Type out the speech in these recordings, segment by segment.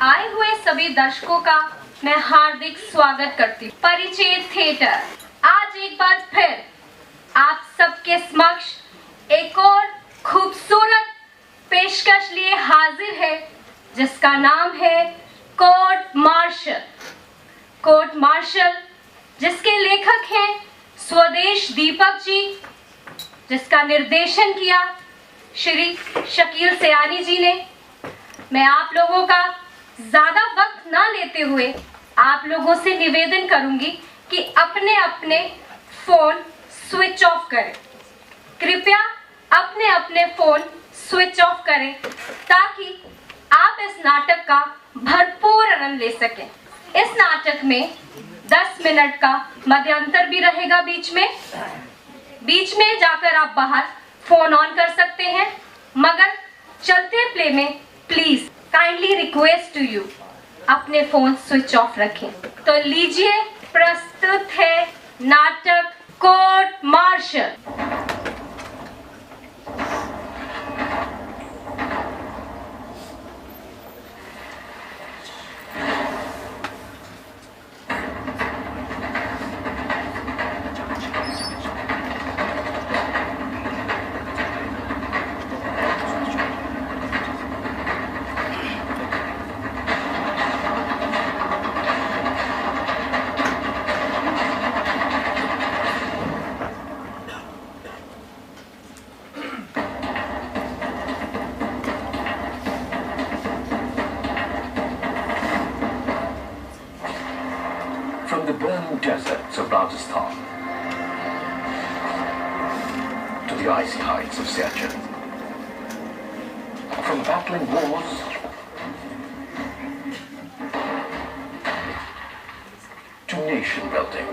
आए हुए सभी दर्शकों का मैं हार्दिक स्वागत करती हूँ। परिचय थिएटर आज एक बार फिर आप सबके समक्ष एक और खूबसूरत पेशकश लिए हाजिर है, जिसका नाम है कोर्ट मार्शल। कोर्ट मार्शल जिसके लेखक हैं स्वदेश दीपक जी, जिसका निर्देशन किया श्री शकील सयानी जी ने। मैं आप लोगों का ज्यादा वक्त ना लेते हुए आप लोगों से निवेदन करूंगी कि अपने अपने फोन स्विच ऑफ करें। कृपया अपने अपने फोन स्विच ऑफ करें ताकि आप इस नाटक का भरपूर आनंद ले सकें। इस नाटक में 10 मिनट का मध्यांतर भी रहेगा। बीच में जाकर आप बाहर फोन ऑन कर सकते हैं, मगर चलते प्ले में please kindly request to you अपने फोन स्विच ऑफ रखें। तो लीजिए, प्रस्तुत है नाटक court martial. From the burning deserts of Rajasthan to the icy heights of Siachen, from battling wars to nation building,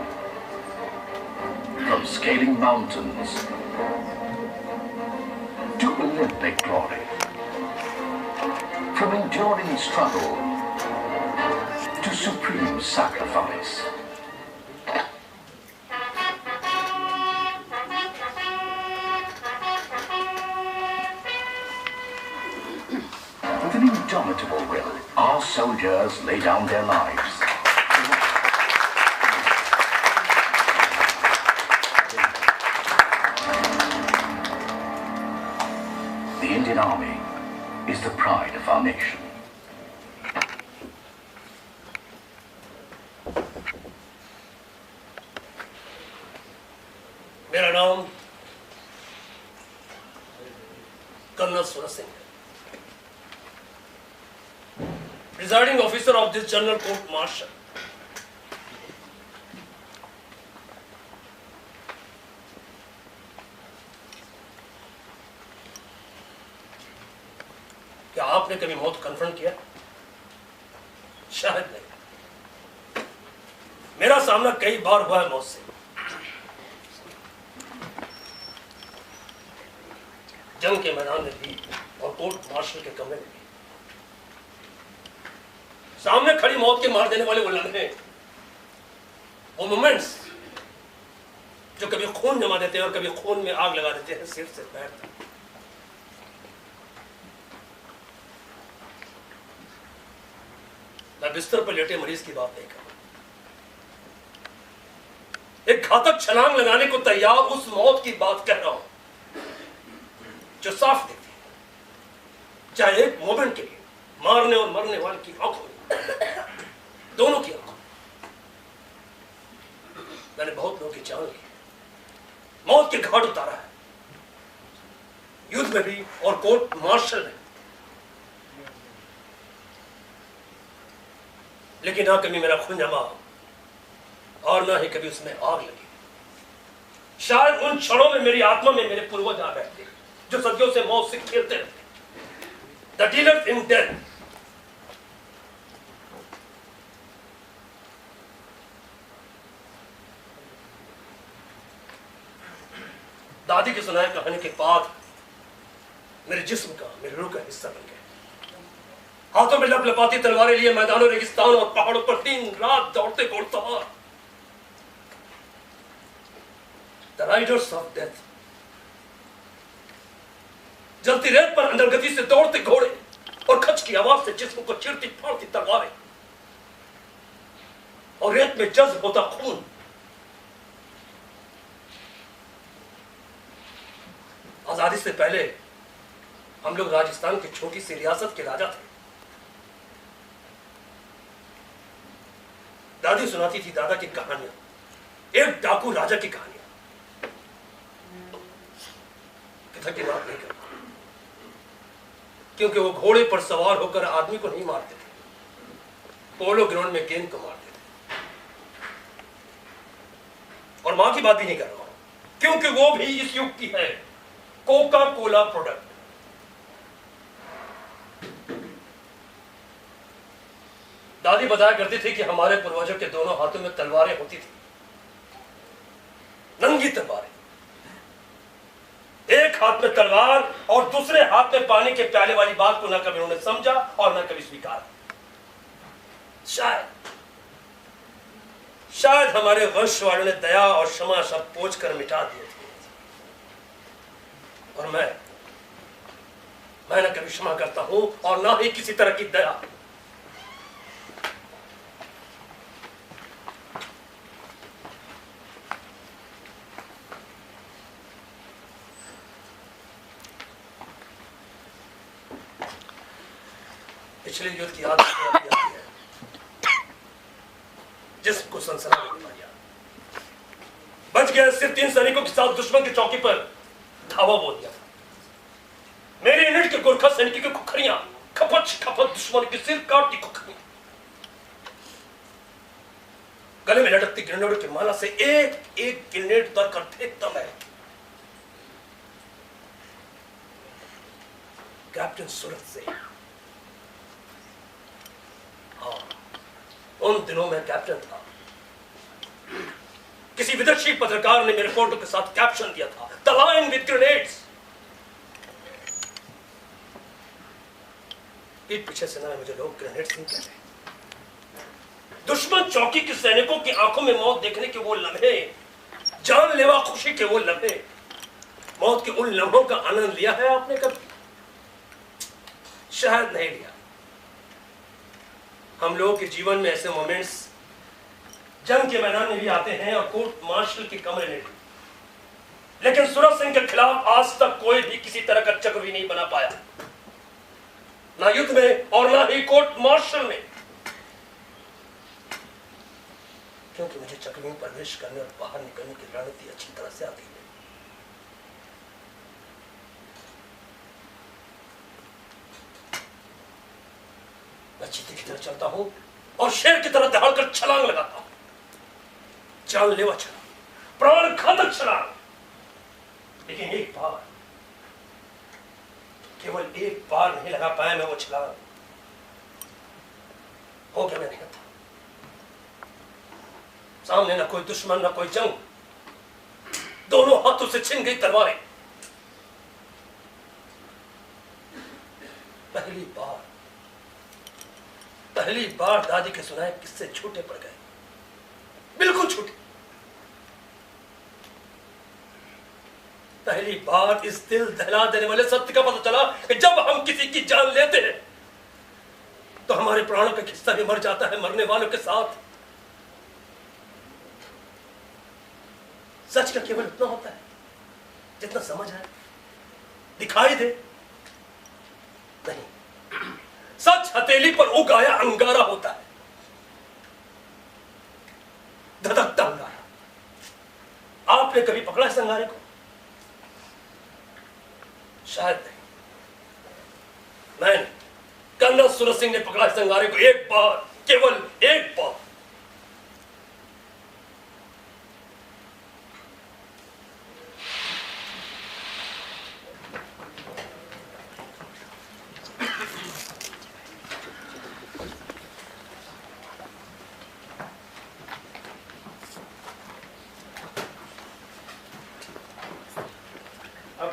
from scaling mountains to Olympic glory, from enduring struggle to supreme sacrifice. With an indomitable will, our soldiers lay down their lives. The Indian Army is the pride of our nation. मेरा नाम colonel Suraj Singh है, presiding officer of this general court martial. क्या आपने कभी मौत confront किया? शायद नहीं। मेरा सामना कई बार हुआ है मौत से। जंग के मैदान में भी और कोर्ट मार्शल के कमरे में भी। सामने खड़ी मौत के मार देने वाले वो लम्हे, वो मोमेंट्स जो कभी खून जमा देते हैं और कभी खून में आग लगा देते हैं सिर से पैर तक। मैं बिस्तर पर लेटे मरीज की बात नहीं कर रहा, एक घातक छलांग लगाने को तैयार उस मौत की बात कर रहा हूं जो साफ दिखती है, चाहे एक मोमेंट के लिए मारने और मरने वाले की आंखों में, दोनों की आंखों। मैंने बहुत लोगों की जान ली, मौत के घाट उतारा है, युद्ध में भी और कोर्ट मार्शल में। लेकिन ना कभी मेरा खून जमा और ना ही कभी उसमें आग लगी। शायद उन क्षणों में मेरी आत्मा में मेरे पूर्वज आ बैठते जो सदियों से मौत से खेलते रहते, द डीलर्स इन डेथ। दादी की सुनाई कहानी के बाद मेरे जिस्म का, मेरे रूह का हिस्सा बन गए। हाथों में लपलपाती तलवारें लिए मैदानों, रेगिस्तान और पहाड़ों पर दिन रात दौड़ते घुड़सवार, द राइडर्स ऑफ डेथ। जलती रेत पर अंदर गति से दौड़ते घोड़े, और खच की आवाज से जिस्म को चिरती फाड़ती तलवारें और रेत में जज्ब होता खून। आजादी से पहले हम लोग राजस्थान की छोटी सी रियासत के राजा थे। दादी सुनाती थी दादा की कहानियां, एक डाकू राजा की कहानियां। पिता की बात नहीं करता क्योंकि वो घोड़े पर सवार होकर आदमी को नहीं मारते थे, पोलो ग्राउंड में गेंद को मारते थे। और मां की बात भी नहीं कर रहा हूं क्योंकि वो भी इस युग की है, कोका कोला प्रोडक्ट। दादी बताया करती थी कि हमारे पूर्वजों के दोनों हाथों में तलवारें होती थी, नंगी तलवारें। एक हाथ में तलवार और दूसरे हाथ में पानी के प्याले वाली बात को न कभी उन्होंने समझा और न कभी स्वीकारा। शायद हमारे वंश वालों ने दया और क्षमा शब्द पोंछ कर मिटा दिए थे, और मैं न कभी क्षमा करता हूं और ना ही किसी तरह की दया। पिछले युद्ध की याद आती है, जिसको सनसना बीमारियां। बच गए सिर्फ 3 सैनिकों के साथ दुश्मन की चौकी पर धावा बोल दिया था। मेरे यूनिट के गोरखा सैनिकों की खुखरियां खपच खपच दुश्मन के सिर काटती खुखरियां, गले में लटकती ग्रेनेडों की माला से एक एक ग्रेनेड उतर कर फेंकता मैं। कैप्टन सूरत से, हाँ, उन दिनों में कैप्टन था। किसी विदेशी पत्रकार ने मेरे फोटो के साथ कैप्शन दिया था, द लायन विद ग्रेनेड्स। पीठ पीछे से ना मुझे लोग ग्रेनेड्स नहीं कहते। दुश्मन चौकी के सैनिकों की आंखों में मौत देखने के वो लम्हे, जानलेवा खुशी के वो लम्हे, मौत के उन लम्हों का आनंद लिया है आपने कभी? शायद नहीं लिया। हम लोगों के जीवन में ऐसे मोमेंट्स जंग के मैदान में भी आते हैं और कोर्ट मार्शल के कमरे में भी, लेकिन सूरत सिंह के खिलाफ आज तक कोई भी किसी तरह का चक्र भी नहीं बना पाया, ना युद्ध में और ना ही कोर्ट मार्शल में, क्योंकि मुझे चक्र में प्रवेश करने और बाहर निकलने की रणनीति अच्छी तरह से आती है। मैं चीते की तरह चलता हूं और शेर की तरह दहाड़कर छलांग लगाता हूं, जानलेवा छलांग, प्राण घातक छलांग। लेकिन एक बार, केवल एक बार नहीं लगा पाया मैं वो छलांग, हो गया मैं नहीं था। सामने ना कोई दुश्मन ना कोई जंग, दोनों हाथों से छिन गई तलवारें। पहली बार दादी के सुनाए किस्से छूटे पड़ गए, बिल्कुल छूटे। पहली बार इस दिल दहला देने वाले सत्य का पता चला कि जब हम किसी की जान लेते हैं तो हमारे प्राणों का हिस्सा भी मर जाता है मरने वालों के साथ। सच का केवल उतना होता है जितना समझ आए, दिखाई दे। नहीं, सच हथेली पर उगाया अंगारा होता है, धधकता अंगारा। आपने कभी पकड़ा इस अंगारे को? शायद नहीं। मैंने, कर्नल सूरत सिंह ने पकड़ा इस अंगारे को एक बार, केवल एक बार।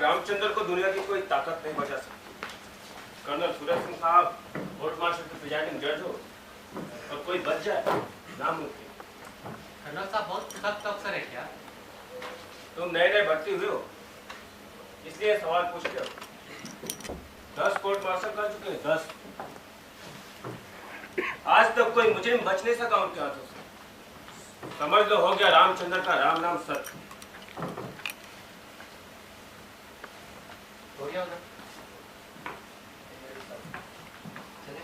रामचंद्र को दुनिया की कोई ताकत नहीं बचा सकती। कर्नल सूरत सिंह साहब कोर्ट मार्शल के प्रिजाइडिंग जज हो और कोई बच जाए, नामुमकिन। कर्नल साहब बहुत सख्त अफसर है क्या? तुम नए नए भर्ती हुए हो इसलिए सवाल पूछते हो। 10 कोर्ट मार्शल कर चुके हैं, 10। आज तक कोई मुझे बच नहीं सका उनके हाथों से। समझ लो हो गया रामचंद्र का राम नाम सत्य। हो गया उधर। चले।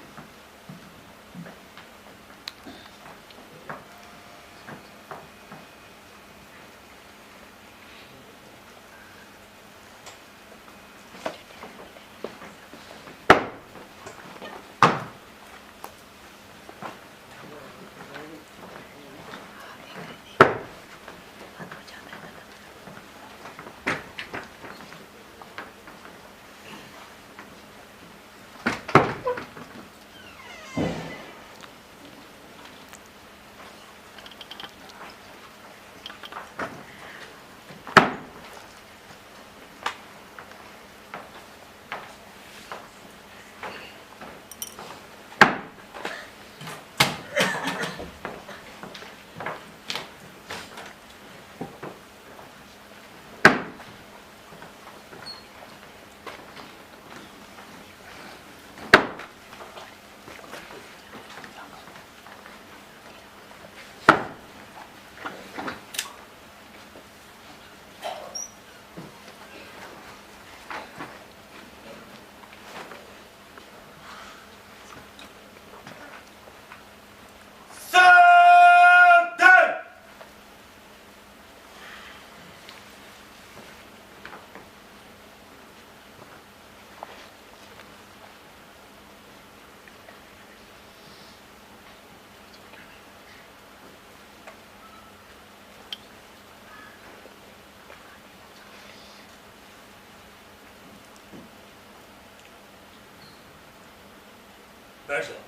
बैठ जाओ।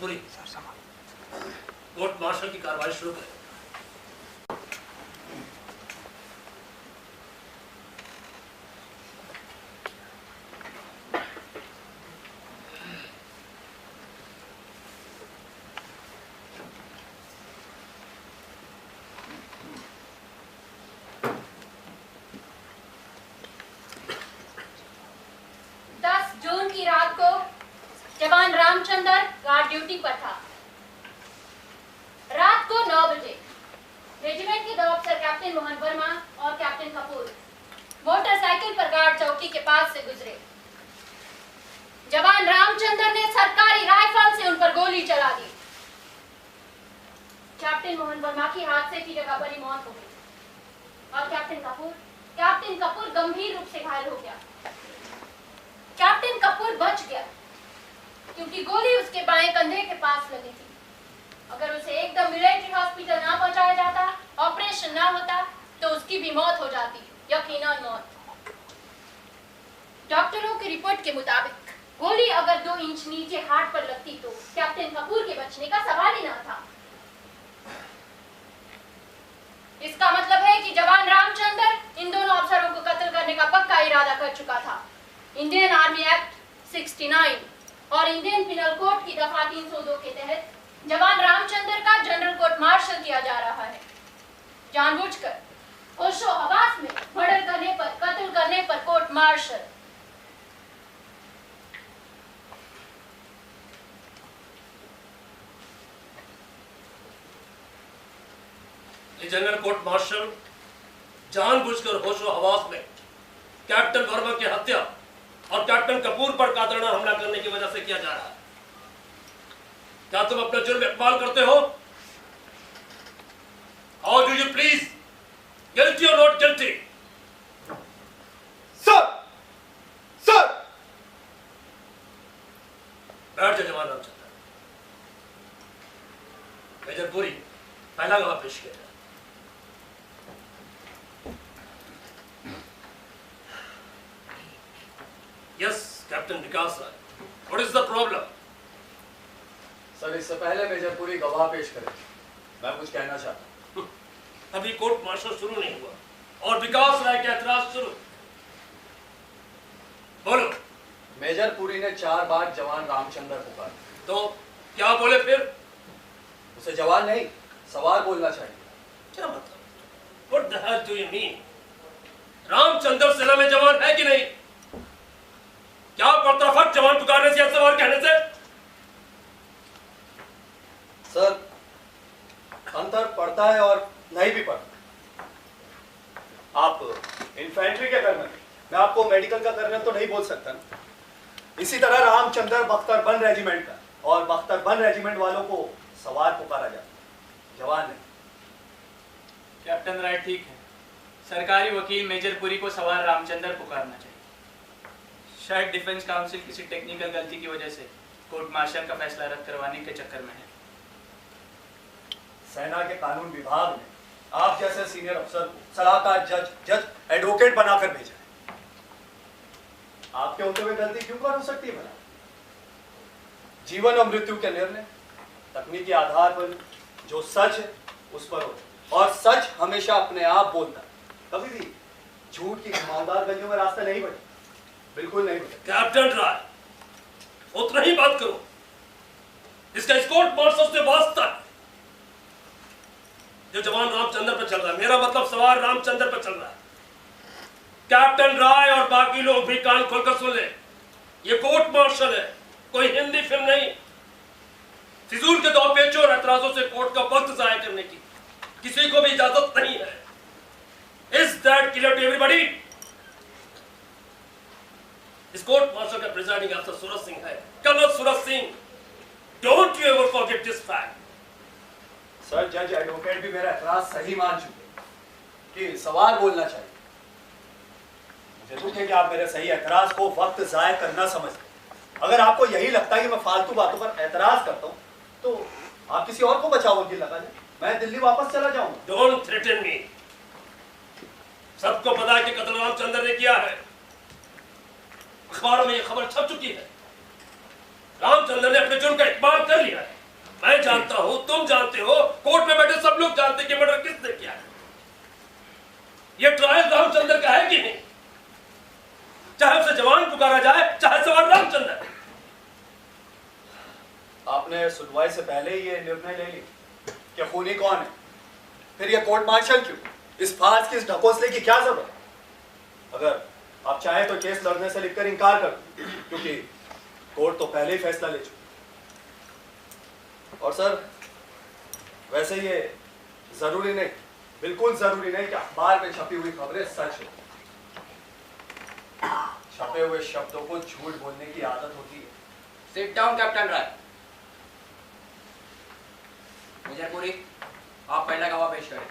पूरी कोर्ट मार्शल की कार्रवाई शुरू करें। जवान रामचंद्र गार्ड ड्यूटी पर था। रात को 9 बजे रेजिमेंट के दो अफसर कैप्टन मोहन वर्मा और कैप्टन कपूर मोटरसाइकिल पर गार्ड चौकी के पास से गुजरे। जवान रामचंद्र ने सरकारी राइफल से उन पर गोली चला दी। कैप्टन मोहन वर्मा की हादसे की जगह पर ही मौत हो गई और कैप्टन कपूर गंभीर रूप से घायल हो गया। कैप्टन कपूर बच गया क्योंकि गोली उसके बाएं कंधे के पास लगी थी। अगर उसे एकदम मिलिट्री हॉस्पिटल ना पहुंचाया जाता, ऑपरेशन ना होता, तो उसकी भी मौत हो जाती, यकीनन मौत। डॉक्टरों की रिपोर्ट के मुताबिक गोली अगर 2 इंच नीचे हार्ट पर लगती तो कैप्टन कपूर के बचने का सवाल ही ना था। इसका मतलब है कि जवान रामचंद्र इन दोनों अफसरों को कत्ल करने का पक्का इरादा कर चुका था। इंडियन आर्मी एक्ट 69 और इंडियन पिनल कोड की दफा 302 के तहत जवान रामचंद्र का जनरल कोर्ट मार्शल किया जा रहा है। जानबूझकर होशो हवास में मर्डर करने पर, कत्ल करने पर court martial. General court martial जानबूझकर होशो हवास में कैप्टन वर्मा की हत्या और कैप्टन कपूर पर कातराना हमला करने की वजह से किया जा रहा है। क्या तुम अपना जुर्म इकबाल करते हो? How do you please? Guilty or not guilty? Sir sir बैठ जाओ जवान रामचंद्र। मेजर पुरी पहला गवाह पेश किया जाए। Captain Vikas Rai, what is the problem? Sir, इससे पहले मेजर पुरी गवाह पेश करें, मैं कुछ कहना चाहता हूँ। अभी कोर्ट मार्शल शुरू नहीं हुआ और विकास राय का एतराज शुरू। बोलो। मेजर पुरी ने 4 बार जवान रामचंद्र पुकारा। तो क्या बोले फिर? उसे जवान नहीं, सवार बोलना चाहिए। क्या मतलब? What the hell do you mean? Ramchandra सेना में जवान है कि नहीं? क्या पड़ता फर्क जवान पुकारने से या सवार कहने से? सर, अंतर पड़ता है और नहीं भी पड़ता। आप इन्फेंट्री के कर्नल, मैं आपको मेडिकल का कर्नल तो नहीं बोल सकता ना। इसी तरह रामचंद्र बख्तरबंद रेजिमेंट का, और बख्तरबंद रेजिमेंट वालों को सवार पुकारा जाता, जवान नहीं। कैप्टन राय ठीक है, सरकारी वकील मेजर पुरी को सवार रामचंद्र पुकारना चाहिए। शायद डिफेंस काउंसिल किसी टेक्निकल गलती की वजह से कोर्ट मार्शल का फैसला रद्द करवाने के चक्कर में है। सेना के कानून विभाग ने आप जैसे सीनियर अफसर को सलाहकार, जज, एडवोकेट बनाकर भेजा है। आपके होते हुए गलती क्यों कर हो सकती है भला? जीवन और मृत्यु के निर्णय तकनीकी आधार पर जो सच है उस पर हो, और सच हमेशा अपने आप बोलता है। कभी भी झूठ की घुमावदार गलियों में रास्ता नहीं बने, बिल्कुल नहीं बने। कैप्टन राय, उतना ही बात करो। इसका कोर्ट मार्शल से वास्ता है। जो जवान रामचंद्र पर चल रहा है, मेरा मतलब सवार रामचंद्र पर चल रहा है। कैप्टन राय और बाकी लोग भी कान खोलकर सुन ले, ये कोर्ट मार्शल है, कोई हिंदी फिल्म नहीं। फिजूल के दो पेचों और एतराजों से कोर्ट का वक्त जाया करने की किसी को भी इजाजत नहीं है। Is that clear to everybody? इस कोर्ट मार्शल का प्रिजाइडिंग अफसर सूरज सिंह है, colonel Suraj Singh. Don't you ever forget this fact. Sir, जज, एडवोकेट भी मेरा एतराज सही मान चुके कि सवार बोलना चाहिए। मुझे दुख है कि आप मेरे सही एतराज को वक्त जाया करना समझते। अगर आपको यही लगता है कि मैं फालतू बातों पर एतराज करता हूँ, तो आप किसी और को बचाओ वकील लगा दें, मैं दिल्ली वापस चला जाऊंगा। Don't threaten me. सबको पता है कि कत्ल रामचंद्र ने किया है। अखबारों में यह खबर छप चुकी है। रामचंद्र ने अपने जुर्म का इकबाल कर लिया है। मैं जानता हूं, तुम जानते हो, कोर्ट में बैठे सब लोग जानते हैं कि मर्डर किसने किया है। यह ट्रायल रामचंद्र का है कि नहीं? चाहे उसे जवान पुकारा जाए, चाहे सवार रामचंद्र। आपने सुनवाई से पहले ही ये निर्णय ले लिया कि खूनी कौन है, फिर ये कोर्ट मार्शल क्यों? इस फांस की, इस ढकोसले की क्या जरूरत? अगर आप चाहें तो केस लड़ने से लिखकर इनकार कर दो, क्योंकि कोर्ट तो पहले ही फैसला ले चुकी। और सर, वैसे ये जरूरी नहीं, बिल्कुल जरूरी नहीं कि अखबार में छपी हुई खबरें सच हो। छपे हुए शब्दों को झूठ बोलने की आदत होती है। सिट डाउन कैप्टन राय। मेजर पुरी, आप पहला गवाह पेश करें।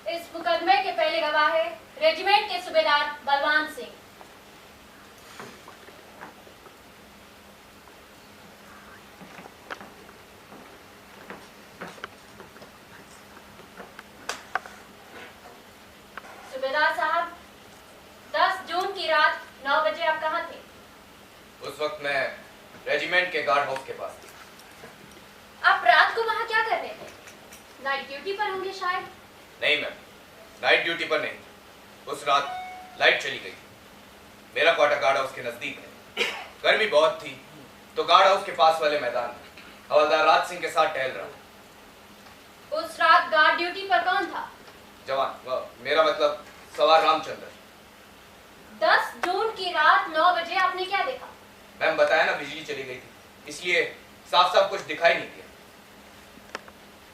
इस मुकदमे के पहले गवाह है रेजिमेंट के सूबेदार बलवान सिंह। सूबेदार साहब, 10 जून की रात 9 बजे आप कहाँ थे? उस वक्त मैं रेजिमेंट के गार्ड हाउस के पास थी। आप रात को वहाँ क्या कर रहे थे? नाइट ड्यूटी पर होंगे शायद। नहीं मैम, नाइट ड्यूटी पर नहीं। उस रात लाइट चली गई। मेरा क्वार्टर गार्ड हाउस के नजदीक है। गर्मी बहुत थी तो गार्ड हाउस के पास वाले मैदान में हवलदार राज सिंह के साथ टहल रहा। उस रात गार्ड ड्यूटी पर कौन था? जवान, मेरा मतलब सवार रामचंद्र। 10 जून की रात 9 बजे आपने क्या देखा? मैम बताया ना, बिजली चली गई थी, इसलिए साफ साफ कुछ दिखाई नहीं दिया।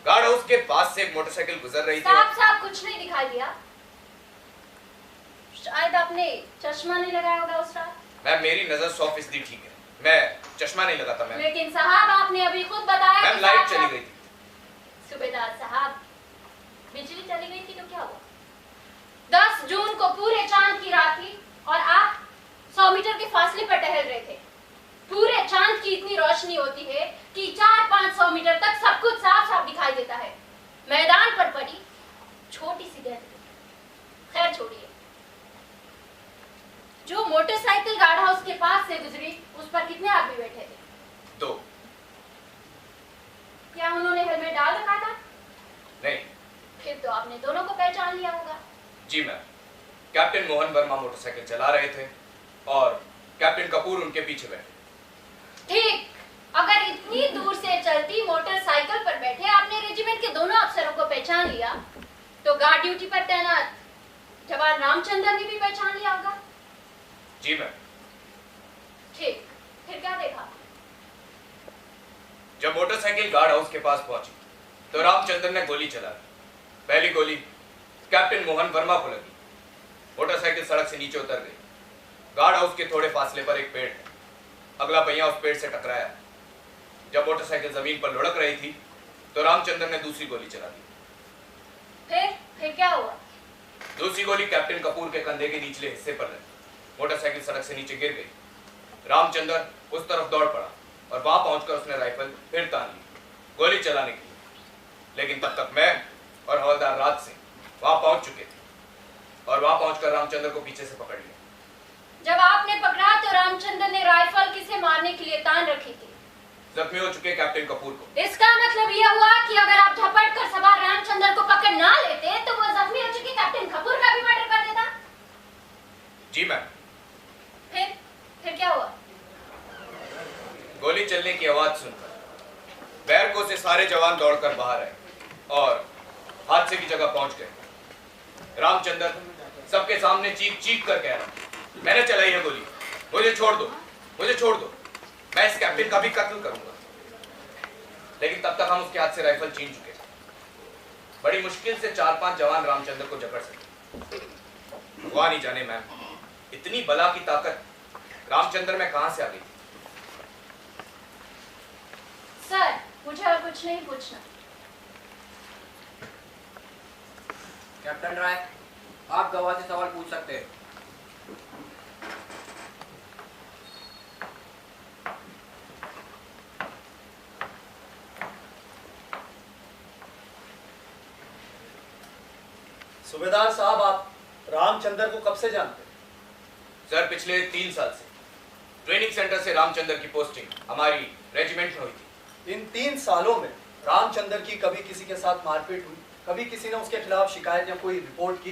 गार्ड हाउस के पास से एक मोटरसाइकिल गुजर रही थी। साफ साफ कुछ नहीं दिखाई दिया। शायद आपने चश्मा नहीं लगाया होगा उस रात। मैम मेरी नजर 100% ठीक है, मैं चश्मा नहीं लगाता मैम। लेकिन साहब, आपने अभी खुद बताया मैम कि लाइट साफ चली साफ- गई थी। सूबेदार साहब, बिजली चली गई थी तो क्या हुआ? 10 जून को पूरे चांद की रात थी और आप 100 मीटर के फासले पर टहल रहे थे। पूरे चांद की इतनी रोशनी होती है कि 400-500 मीटर तक सब कुछ साफ साफ दिखाई देता है। मैदान पर पड़ी छोटी सी गैलरी। खैर छोड़िए, जो मोटरसाइकिल गार्ड हाउस के पास से गुजरी उस पर कितने आदमी बैठे थे? 2। क्या उन्होंने हेलमेट डाल रखा था? नहीं। फिर तो आपने दोनों को पहचान लिया होगा। जी ma'am, captain Mohan Verma motorcycle चला रहे थे और कैप्टन कपूर उनके पीछे बैठे। ठीक, अगर इतनी दूर से चलती मोटरसाइकिल पर बैठे आपने रेजिमेंट के दोनों अफसरों को पहचान लिया, तो गार्ड ड्यूटी पर तैनात जवान रामचंद्र ने भी पहचान लिया होगा। जी मैम। ठीक, फिर क्या देखा? जब मोटरसाइकिल गार्ड हाउस के पास पहुंची तो रामचंद्र ने गोली चला दी। पहली गोली कैप्टन मोहन वर्मा को लगी। मोटरसाइकिल सड़क से नीचे उतर गई। गार्ड हाउस के थोड़े फासले पर एक पेड़ है। अगला पहिया उस पेड़ से टकराया। जब मोटरसाइकिल जमीन पर लुढ़क रही थी तो रामचंद्र ने दूसरी गोली चला दी। फिर क्या हुआ? दूसरी गोली कैप्टन कपूर के कंधे के निचले हिस्से पर लगी। मोटरसाइकिल सड़क से नीचे गिर गई। रामचंद्र उस तरफ दौड़ पड़ा और वहां पहुंचकर उसने राइफल फिर तान ली गोली चलाने के लिए। लेकिन तब तक मैं और हवलदार राज सिंह वहां पहुंच चुके थे और वहां पहुंचकर रामचंद्र को पीछे से पकड़ लिया। जब आपने पकड़ा तो रामचंद्र ने राइफल किसे मारने के लिए तान रखी थी? जख्मी हो चुके कैप्टन कपूर को। इसका मतलब यह हुआ कि अगर आप झपट कर सवार रामचंद्र को पकड़ ना लेते तो वो जख्मी हो चुके कैप्टन कपूर का भी मर्डर कर देता। जी मैम। फिर क्या हुआ? गोली चलने की आवाज सुनकर बैरकों से सारे जवान दौड़कर बाहर आए और हादसे की जगह पहुंच गए। रामचंद्र सबके सामने चीख चीख कर कह रहा, मैंने चलाई है गोली, मुझे छोड़ दो, मुझे छोड़ दो, मैं इस कैप्टन का भी कत्ल करूंगा। लेकिन तब तक हम उसके हाथ से राइफल छीन चुके थे। बड़ी मुश्किल से 4-5 जवान रामचंद्र को जकड़ सके। भगवान ही जाने मैम, इतनी बला की ताकत रामचंद्र में कहां से आ गई? सर, मुझे और कुछ नहीं पूछना। कैप्टन राय, आप गवाह से सवाल पूछ सकते हैं। सूबेदार साहब, आप रामचंद्र को कब से जानते हैं? सर, पिछले 3 साल से ट्रेनिंग सेंटर से रामचंद्र की पोस्टिंग हमारी रेजिमेंट में हुई थी। इन 3 सालों में रामचंद्र की कभी किसी के साथ मारपीट हुई? कभी किसी ने उसके खिलाफ शिकायत या कोई रिपोर्ट की?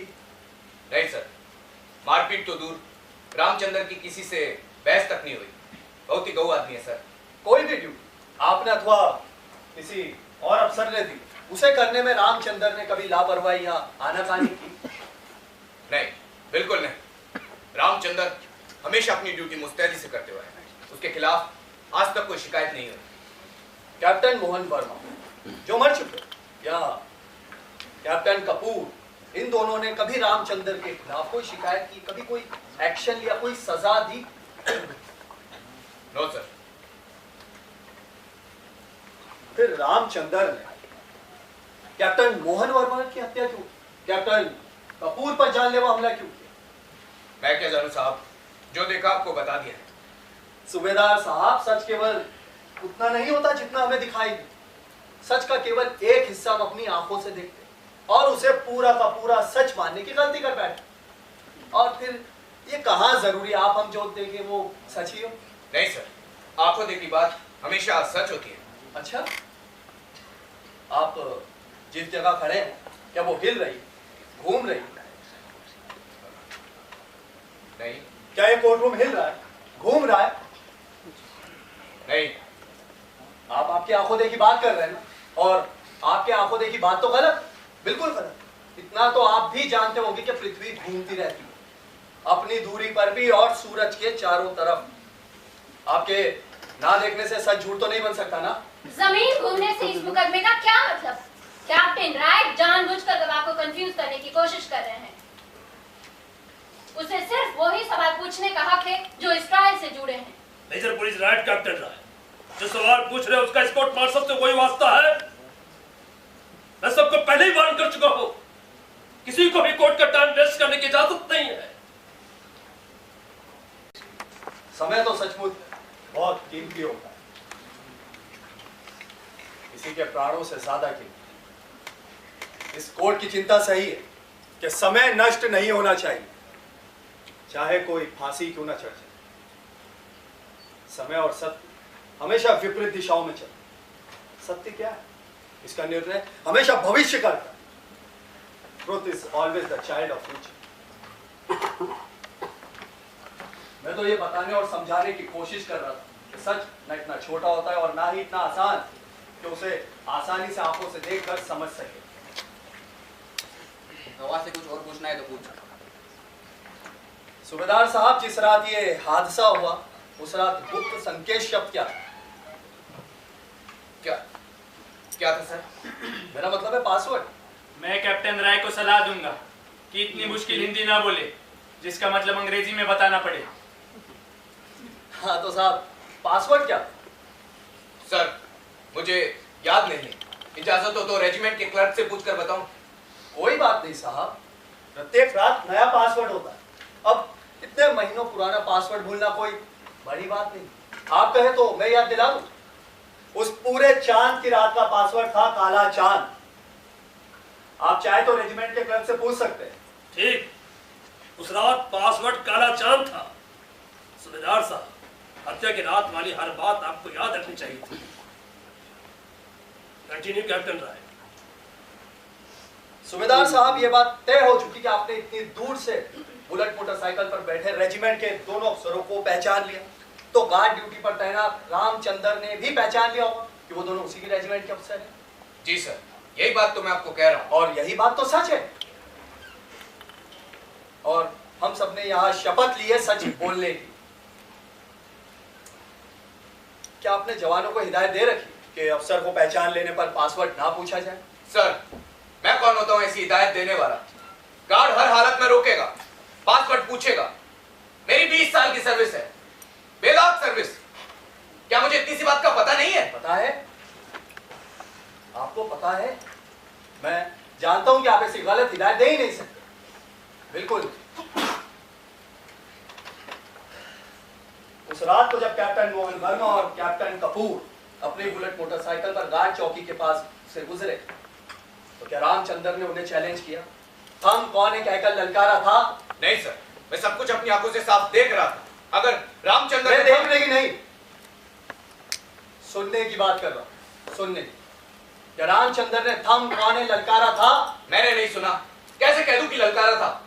नहीं सर, मारपीट तो दूर, रामचंद्र की किसी से बहस तक नहीं हुई। बहुत ही गऊ आदमी है सर। कोई भी ड्यूटी आपने अथवा किसी और अफसर ने दी, उसे करने में रामचंद्र ने कभी लापरवाही या आनाकानी की? नहीं, बिल्कुल नहीं। रामचंद्र हमेशा अपनी ड्यूटी मुस्तैदी से करते हुए हैं। उसके खिलाफ आज तक कोई शिकायत नहीं हुई। कैप्टन मोहन वर्मा जो मर चुके या कैप्टन कपूर, इन दोनों ने कभी रामचंद्र के खिलाफ कोई शिकायत की, कभी कोई एक्शन लिया, कोई सजा दी? No sir. फिर रामचंद्र ने कैप्टन मोहन वर्मा की हत्या क्यों? कैप्टन कपूर पर जानलेवा हमला क्यों किया? मैं क्या जानूं साहब, जो देखा आपको बता दिया है। सूबेदार साहब, सच केवल उतना नहीं होता जितना हमें दिखाई दे। सच का केवल एक हिस्सा हम अपनी आंखों से देखते और उसे पूरा का पूरा सच मानने की गलती कर बैठे। और फिर ये कहाँ जरूरी आप हम जो देखें वो सच ही हो? नहीं सर, आंखों देखी बात हमेशा सच होती है। अच्छा, आप जिस जगह खड़े हैं क्या वो हिल रही, घूम रही? नहीं। क्या ये कोर्ट रूम हिल रहा है, घूम रहा है? नहीं। आप आपकी आंखों देखी बात कर रहे हैं ना, और आपके आंखों देखी बात तो गलत, बिल्कुल गलत। इतना तो आप भी जानते होंगे कि पृथ्वी घूमती रहती है अपनी दूरी पर भी और सूरज के चारों तरफ। आपके ना देखने से सच झूठ तो नहीं बन सकता ना? जमीन घूमने से इस मुकदमे का क्या मतलब? कैप्टन राय जानबूझकर गवाह को कंफ्यूज करने की कोशिश कर रहे हैं। उसे सिर्फ वही सवाल पूछने का हक है जो इस ट्रायल से जुड़े हैं। मेजर पुलिस राइट कैप्टन राय, जो सवाल पूछ रहे हैं उसका स्कॉट मार्शल से कोई वास्ता है? मैं सबको पहले ही वार्न कर चुका हूं, किसी को भी कोर्ट का टाइम वेस्ट करने की इजाजत नहीं है। समय तो सचमुच बहुत कीमती होता है, किसी के प्राणों से ज्यादा कीमती। इस कोर्ट की चिंता सही है कि समय नष्ट नहीं होना चाहिए, चाहे कोई फांसी क्यों ना चढ़ जाए। समय और सत्य हमेशा विपरीत दिशाओं में चलते। सत्य क्या है, इसका निर्णय हमेशा भविष्य करता है। Truth is always the child of future. मैं तो ये बताने और समझाने की कोशिश कर रहा था कि सच न इतना छोटा होता है और ना ही इतना आसान कि उसे आसानी से आंखों से देखकर समझ सके। गवाह से कुछ और पूछना है तो पूछ। सूबेदार साहब, जिस रात ये हादसा हुआ उस रात गुप्त संकेत शब्द क्या था? क्या था सर? मेरा मतलब है पासवर्ड। मैं कैप्टन राय को सलाह दूंगा कि इतनी मुश्किल हिंदी ना बोले जिसका मतलब अंग्रेजी में बताना पड़े। हाँ तो साहब, पासवर्ड क्या? सर मुझे याद नहीं, इजाजत हो तो रेजिमेंट के क्लर्क से पूछकर बताऊं। कोई बात नहीं साहब, प्रत्येक रात नया पासवर्ड होता है। अब इतने महीनों पुराना पासवर्ड भूलना कोई बड़ी बात नहीं। आप कहे तो मैं याद दिला दूं। उस पूरे चांद की रात का पासवर्ड था काला चांद। आप चाहे तो रेजिमेंट के क्लर्क से पूछ सकते हैं। ठीक, उस रात पासवर्ड काला चांद था। सूबेदार साहब, हत्या की रात वाली हर बात आपको याद रखनी चाहिए थी। कंटिन्यू कैप्टन राय। सूबेदार साहब, ये बात तय हो चुकी कि आपने इतनी दूर से बुलेट मोटरसाइकिल पर बैठे रेजिमेंट के दोनों अफसरों को पहचान लिया, तो गार्ड ड्यूटी पर तैनात रामचंद्र ने भी पहचान लिया होगा कि वो दोनों उसी की रेजिमेंट के अफसर हैं। जी सर, यही बात तो मैं आपको कह रहा हूं। और यही बात तो सच है। और हम सबने यहाँ शपथ ली है सच बोलने की। क्या आपने जवानों को हिदायत दे रखी कि अफसर को पहचान लेने पर पासवर्ड ना पूछा जाए? सर, मैं कौन होता हूं ऐसी हिदायत देने वाला? गार्ड हर हालत में रोकेगा, पासवर्ड पूछेगा। मेरी 20 साल की सर्विस है, बेदाग सर्विस। क्या मुझे इतनी सी बात का पता नहीं है? पता है, आपको पता है। मैं जानता हूं कि आप ऐसी गलत हिदायत दे ही नहीं सकते। बिल्कुल। उस रात को जब कैप्टन मोहन वर्मा और कैप्टन कपूर अपनी बुलेट मोटरसाइकिल पर गार्ड चौकी के पास से गुजरे, तो क्या रामचंद्र ने उन्हें चैलेंज किया? हम कौन है कहकर ललकारा था? नहीं सर, मैं सब कुछ अपनी आंखों से साफ देख रहा था। अगर रामचंद्र मैं देखने की नहीं, सुनने की बात कर रहा हूं। सुनने की। क्या रामचंद्र ने थम कौन है ललकारा था? मैंने नहीं सुना, कैसे कह दूं कि ललकारा था?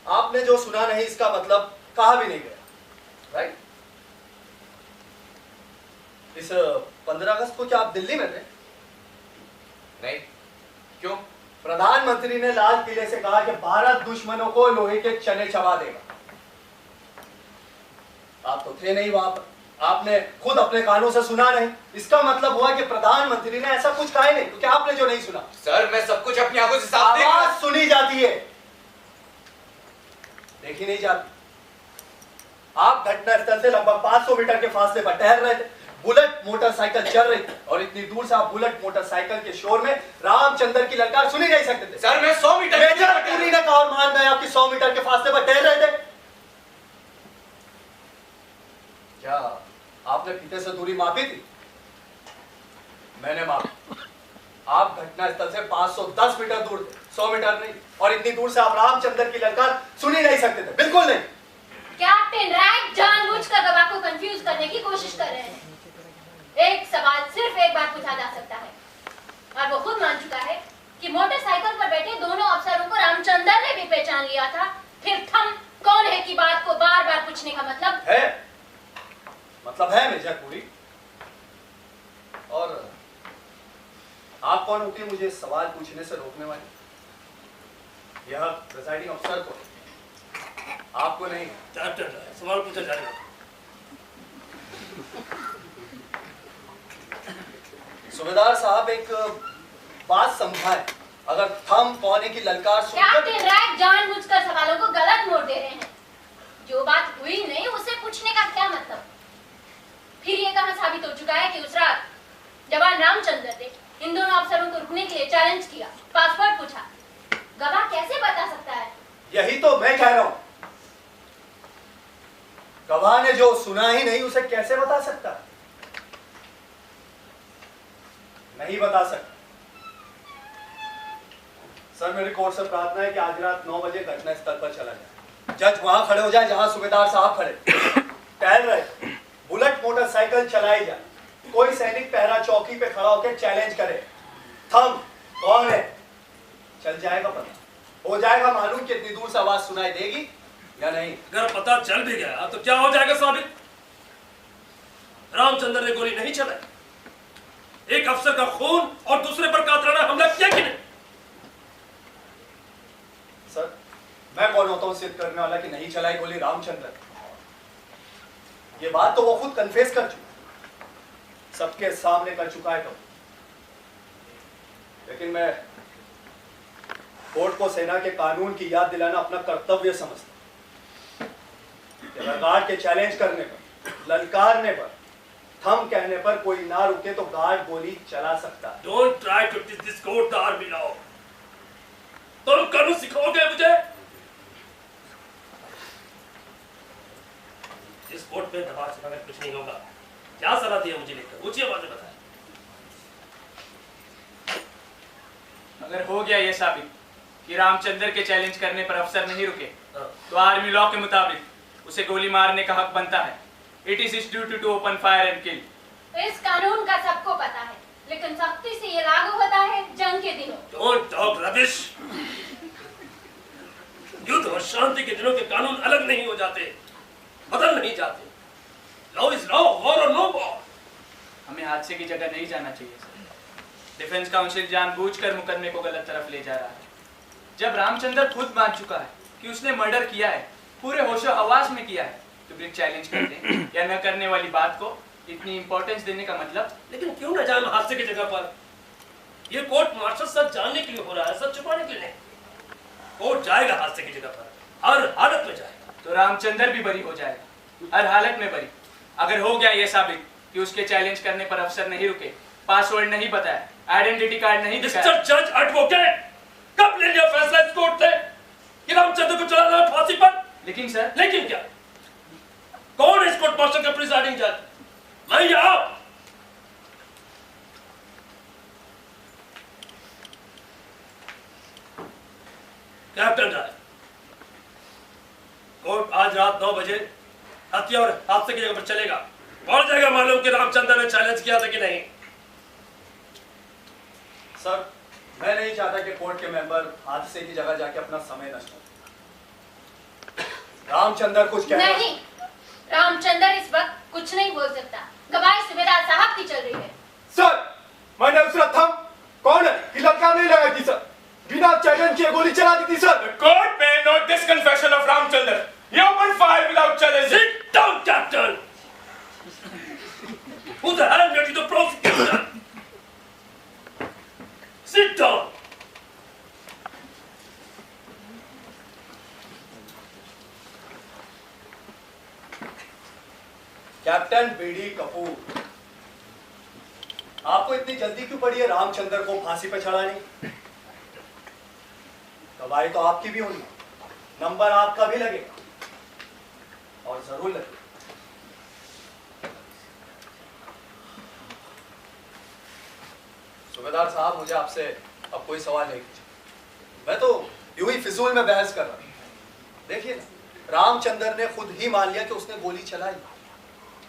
आपने जो सुना नहीं इसका मतलब कहा भी नहीं गया, राइट? इस 15 अगस्त को क्या आप दिल्ली में थे? नहीं। क्यों? प्रधानमंत्री ने लाल किले से कहा कि भारत दुश्मनों को लोहे के चने चबा देगा। आप तो थे नहीं वहां पर, आपने खुद अपने कानों से सुना नहीं। इसका मतलब हुआ कि प्रधानमंत्री ने ऐसा कुछ कहा ही नहीं। तो क्या आपने जो नहीं सुना? सर, मैं सब कुछ अपनी आंखों से साफ देख रहा हूं। आवाज सुनी जाती है, देखी नहीं जाती। आप घटनास्थल से लगभग 500 मीटर के फासले पर टहल रहे थे। बुलेट मोटरसाइकिल चल रही थी और इतनी दूर से आप बुलेट मोटरसाइकिल के शोर में रामचंद्र की ललकार सुनी नहीं सकते थे। सर, मैं 100 मीटर मेजर पुरी ने कहा और मान गए आपकी 100 मीटर के फासले पर टहल रहे थे। क्या आपने फीते से दूरी मापी थी? मैंने मापी। आप घटनास्थल से 510 मीटर दूर थे, 100 मीटर नहीं। और इतनी दूर से आप रामचंद्र की ललकार सुनी नहीं सकते थे, बिल्कुल नहीं। कैप्टन राय जानबूझकर गवाह को कंफ्यूज करने की कोशिश कर रहे हैं। एक सवाल सिर्फ एक बार पूछा जा सकता है और वो खुद मान चुका है कि मोटरसाइकिल पर बैठे दोनों अफसरों को रामचंद्र ने भी पहचान लिया था। फिर थम कौन है की बात को बार बार पूछने का मतलब है मेजर पुरी। और आप कौन होती है मुझे सवाल पूछने से रोकने वाली? यह प्रिजाइडिंग अफसर को, आपको नहीं। कैप्टन, सवाल पूछा जाएगा। सूबेदार साहब, एक बात समझाएं। अगर थम कौन है की ललकार सुनकर कैप्टन राय जानबूझकर सवालों को गलत मोड़ दे रहे हैं। जो बात हुई नहीं उसे पूछने का क्या मतलब? फिर ये कहां साबित हो चुका है कि उस रात जवान रामचंद्र ने इन दोनों अफसरों को रुकने के लिए चैलेंज किया, पासवर्ड पूछा। गवाह कैसे बता सकता है? यही तो मैं कह रहा हूं। गवाह ने जो सुना ही नहीं उसे कैसे बता सकता? नहीं बता सकता। सर, मेरी कोर्ट से प्रार्थना है कि आज रात 9 बजे घटना स्थल पर चला जाए। जज वहां खड़े हो जाए जहां सूबेदार साहब खड़े टहल रहे। बुलेट मोटरसाइकिल चलाई जाए। कोई सैनिक पहरा चौकी पे खड़ा होकर चैलेंज करे, थम कौन है? चल जाएगा पता, हो जाएगा मालूम कि इतनी दूर से आवाज सुनाई देगी या नहीं। अगर पता चल भी गया तो क्या हो जाएगा साबित? रामचंद्र ने गोली नहीं चलाई। एक अफसर का खून और दूसरे पर कातराना हमला किया कि नहीं? सर, मैं कौन होता हूं सिद्ध करने वाला कि नहीं चलाई गोली रामचंद्र? ये बात तो वो खुद कन्फेस कर चुका, सबके सामने कर चुका है। तो लेकिन मैं कोर्ट को सेना के कानून की याद दिलाना अपना कर्तव्य समझता हूं। अगर गार्ड के चैलेंज करने पर, ललकारने पर, थम कहने पर कोई ना रुके तो गार्ड गोली चला सकता है। Don't try to discount the army law. तुम कानून सिखाओगे मुझे? इस कोर्ट में दबाव चलाकर कुछ नहीं होगा। क्या सलाह दी है मुझे लेकर? ऊंची आवाज में बताएं। अगर हो गया ये साबित कि रामचंद्र के चैलेंज करने पर अफसर नहीं रुके, तो आर्मी लॉ के मुताबिक उसे गोली मारने का हक बनता है। It is his duty to open fire and kill. इस कानून का सबको पता है, लेकिन सख्ती से ये लागू होता है जंग के दिनों। Don't talk rubbish. युद्ध और शांति के दिनों के कानून अलग नहीं हो जाते, बदल नहीं जाते। लॉ इज लॉ, वॉर और नो वॉर। हमें हादसे की जगह नहीं जाना चाहिए सर। डिफेंस काउंसिल जानबूझकर मुकदमे को गलत तरफ ले जा रहा है। जब रामचंद्र खुद मान चुका है कि उसने मर्डर किया है, पूरे होशो हवास में किया है, तो फिर चैलेंज करने या न करने वाली बात को इतनी इंपॉर्टेंस देने का मतलब? लेकिन क्यों न जाए हादसे की जगह पर? ये कोर्ट मार्शल सच जानने के लिए हो रहा है, सच छुपाने के लिए नहीं। कोर्ट जाएगा हादसे की जगह पर, हर हालत में जाएगा। तो रामचंद्र भी बरी हो जाएगा, हर हालत में बरी। अगर हो गया ये साबित कि उसके चैलेंज करने पर अफसर नहीं रुके, पासवर्ड नहीं बताया, आइडेंटिटी कार्ड नहीं दिखाया। मिस्टर जज एडवोकेट, कब ले लिया फैसला इस कोर्ट ने कि रामचंद्र को चलाना है फांसी पर? लेकिन सर, लेकिन क्या? कौन है इस कोर्ट मार्शल का प्रिजाइडिंग जज? मैं या आप? कैप्टन राय, कोर्ट आज रात 9 बजे हत्या और हादसे की जगह पर चलेगा। और जाएगा मालूम कि रामचंद्र ने चैलेंज किया था कि नहीं। सर, मैं नहीं चाहता कि कोर्ट के मेंबर हादसे की जगह जाके अपना समय नष्ट करें। रामचंद्र कुछ कह नहीं, रामचंद्र इस वक्त कुछ नहीं बोल सकता। गवाही सूबेदार साहब की चल रही है। सर, मैंने उस रात थम कौन है कि लड़का नहीं लगाई थी सर, बिना चैलेंज किए गोली चला दी थी sir. The court may note this confession of Ramchandra. He opened fire without challenge. Sit down, Captain. Who the hell made you the prosecutor? Sit down. Captain BD Kapoor, आपको इतनी जल्दी क्यों पड़ी है रामचंद्र को फांसी पे चढ़ाने? गवाही तो आपकी भी होनी, नंबर आपका भी लगेगा और जरूर लगेगा। सूबेदार साहब, मुझे आपसे अब कोई सवाल नहीं पूछे। मैं तो यूं ही फिजूल में बहस कर रहा हूं। देखिए ना, रामचंद्र ने खुद ही मान लिया कि उसने गोली चलाई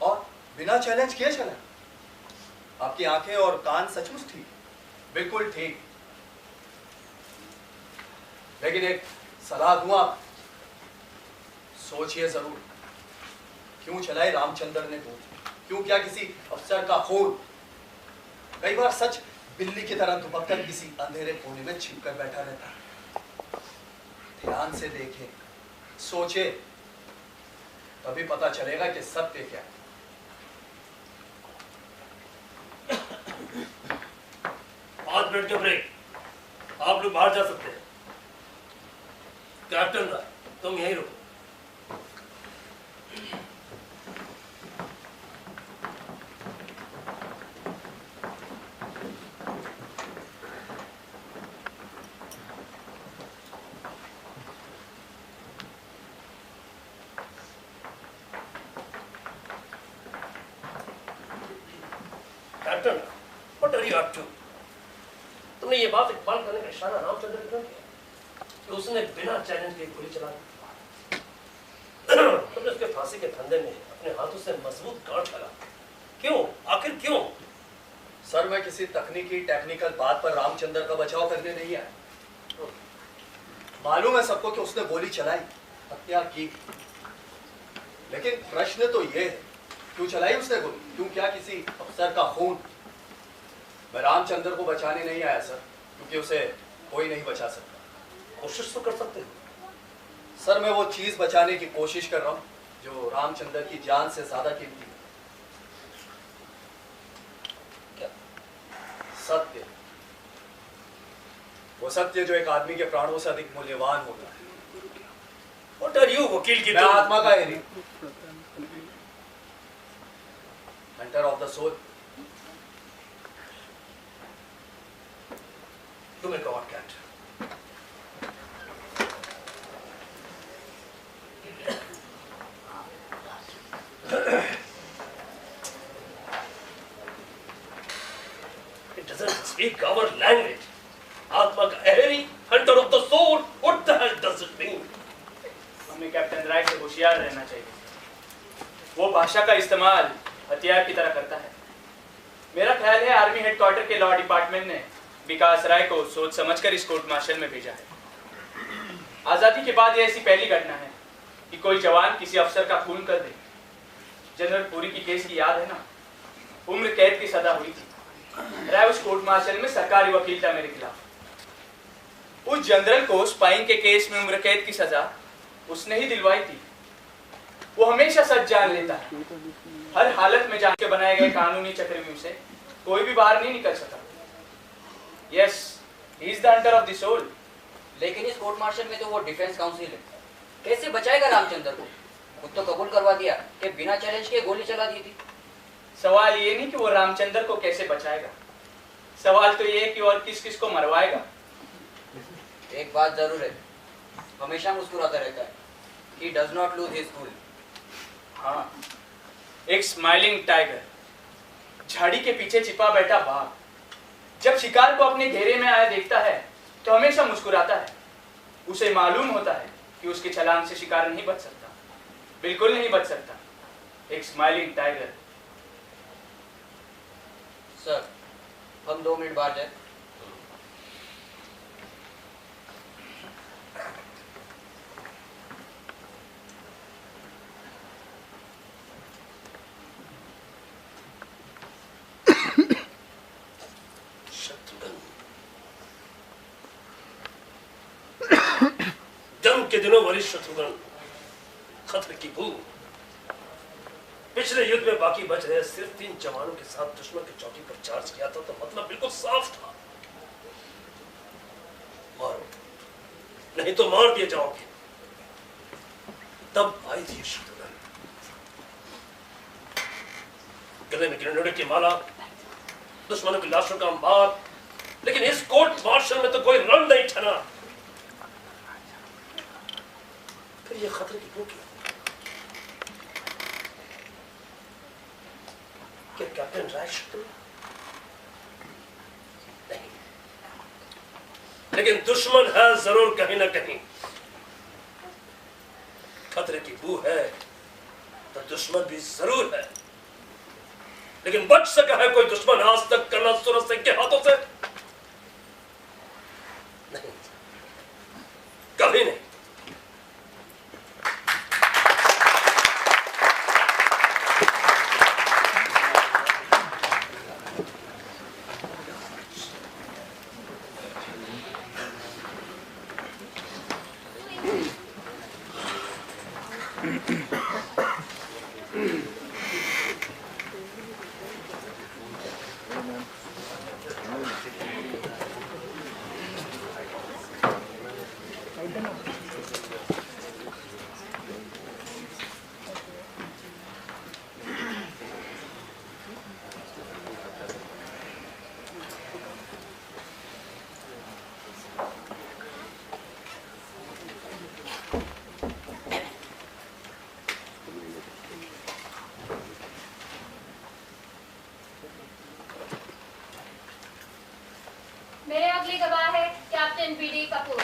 और बिना चैलेंज किए चला। आपकी आंखें और कान सचमुच ठीक, बिल्कुल ठीक। लेकिन एक सलाह दूं, आप सोचिए जरूर, क्यों चलाई रामचंद्र ने गोली? क्यों क्या किसी अफसर का खून? कई बार सच बिल्ली की तरह दुबक कर किसी अंधेरे कोने में छिपकर बैठा रहता है। ध्यान से देखें, सोचे, तभी पता चलेगा कि सत्य क्या है। 5 मिनट का ब्रेक, आप लोग बाहर जा सकते हैं। कैप्टन राय, तुम यहीं रुको। Captain, what are you up to? तुमने ये बात इकबाल करने का इशारा रामचंद्र को क्यों किया कि उसने बिना चैलेंज के गोली चला दी? तुमने उसके फांसी के फंदे में अपने हाथों से मजबूत गांठ लगा। क्यों? आखिर क्यों? सर, मैं किसी टेक्निकल बात पर रामचंद्र का बचाव करने नहीं आया। मालूम है सबको कि उसने गोली चलाई, हत्या की, लेकिन प्रश्न तो ये है क्यों चलाई उसने गोली? क्यों? क्या किसी अफसर का खून? मैं रामचंद्र को बचाने नहीं आया सर, क्योंकि उसे कोई नहीं बचा सकता। कोशिश तो कर सकते हो। सर, मैं वो चीज बचाने की कोशिश कर रहा हूँ जो रामचंद्र की जान से ज्यादा कीमती है। क्या? सत्य। वो सत्य जो एक आदमी के प्राणों से अधिक मूल्यवान होता है। What are you, वकील की? मैं आत्मा का एरी, hunter of the soul. You may go on, cat. It doesn't speak our language. आत्मा का Ehri, hunter of the soul. What the hell does it mean? हमें कैप्टन राय से होशियार रहना चाहिए। वो भाषा का इस्तेमाल हथियार की तरह करता है। मेरा ख्याल है आर्मी हेडक्वार्टर के लॉ डिपार्टमेंट ने विकास राय को सोच समझकर इस कोर्ट मार्शल में भेजा है। आजादी के बाद यह ऐसी पहली घटना है कि कोई जवान किसी अफसर का खून कर दे। जनरल पुरी की केस की याद है ना? उम्र कैद की सजा हुई थी। राय उस कोर्ट मार्शल में सरकारी वकील था मेरे खिलाफ। उस जनरल को स्पाइंग के केस में उम्र कैद की सजा उसने ही दिलवाई थी। वो हमेशा सच जान लेता है। हर हालत में जान के बनाए गए कानूनी चक्रव्यूह से कोई भी बाहर नहीं निकल सका। Yes, he is the hunter of the soul. लेकिन इस कोर्ट मार्शल में तो वो डिफेंस काउंसिल है, कैसे बचाएगा रामचंद्र को? खुद तो कबूल करवा दिया कि बिना चैलेंज के गोली चला दी थी। सवाल ये नहीं कि वो रामचंद्र को कैसे बचाएगा, सवाल तो ये है कि और किस किस को मरवाएगा। एक बात जरूर है, हमेशा मुस्कुराता रहता है। He does not lose his cool. हाँ, एक स्माइलिंग टाइगर, झाड़ी के पीछे छिपा बैठा बाघ, जब शिकार को अपने घेरे में आया देखता है तो हमेशा मुस्कुराता है। उसे मालूम होता है कि उसके छलांग से शिकार नहीं बच सकता, बिल्कुल नहीं बच सकता। एक स्माइलिंग टाइगर। सर, हम 2 मिनट बाहर जाए। जंग के दिनों वरिष्ठ शत्रुघ्न, खतरे की बू। पिछले युद्ध में बाकी बच रहे सिर्फ 3 जवानों के साथ दुश्मन की चौकी पर चार्ज किया था, तो मतलब बिल्कुल साफ था, मारो नहीं तो मार दिए जाओगे। तब आई थी शत्रुघ्न, गले में ग्रेनेड की माला, दुश्मनों की लाशों का अंबार। लेकिन इस कोर्ट मार्शल में तो कोई रंग नहीं ठना। ये खतरे की बू क्यों? क्या कैप्टन राय शत्रु? नहीं, लेकिन दुश्मन है जरूर कहीं ना कहीं। खतरे की बू है तो दुश्मन भी जरूर है, लेकिन बच सका है कोई दुश्मन आज तक कर्नल सूरज सिंह के हाथों से? नहीं, कभी नहीं। Captain BD Kapoor.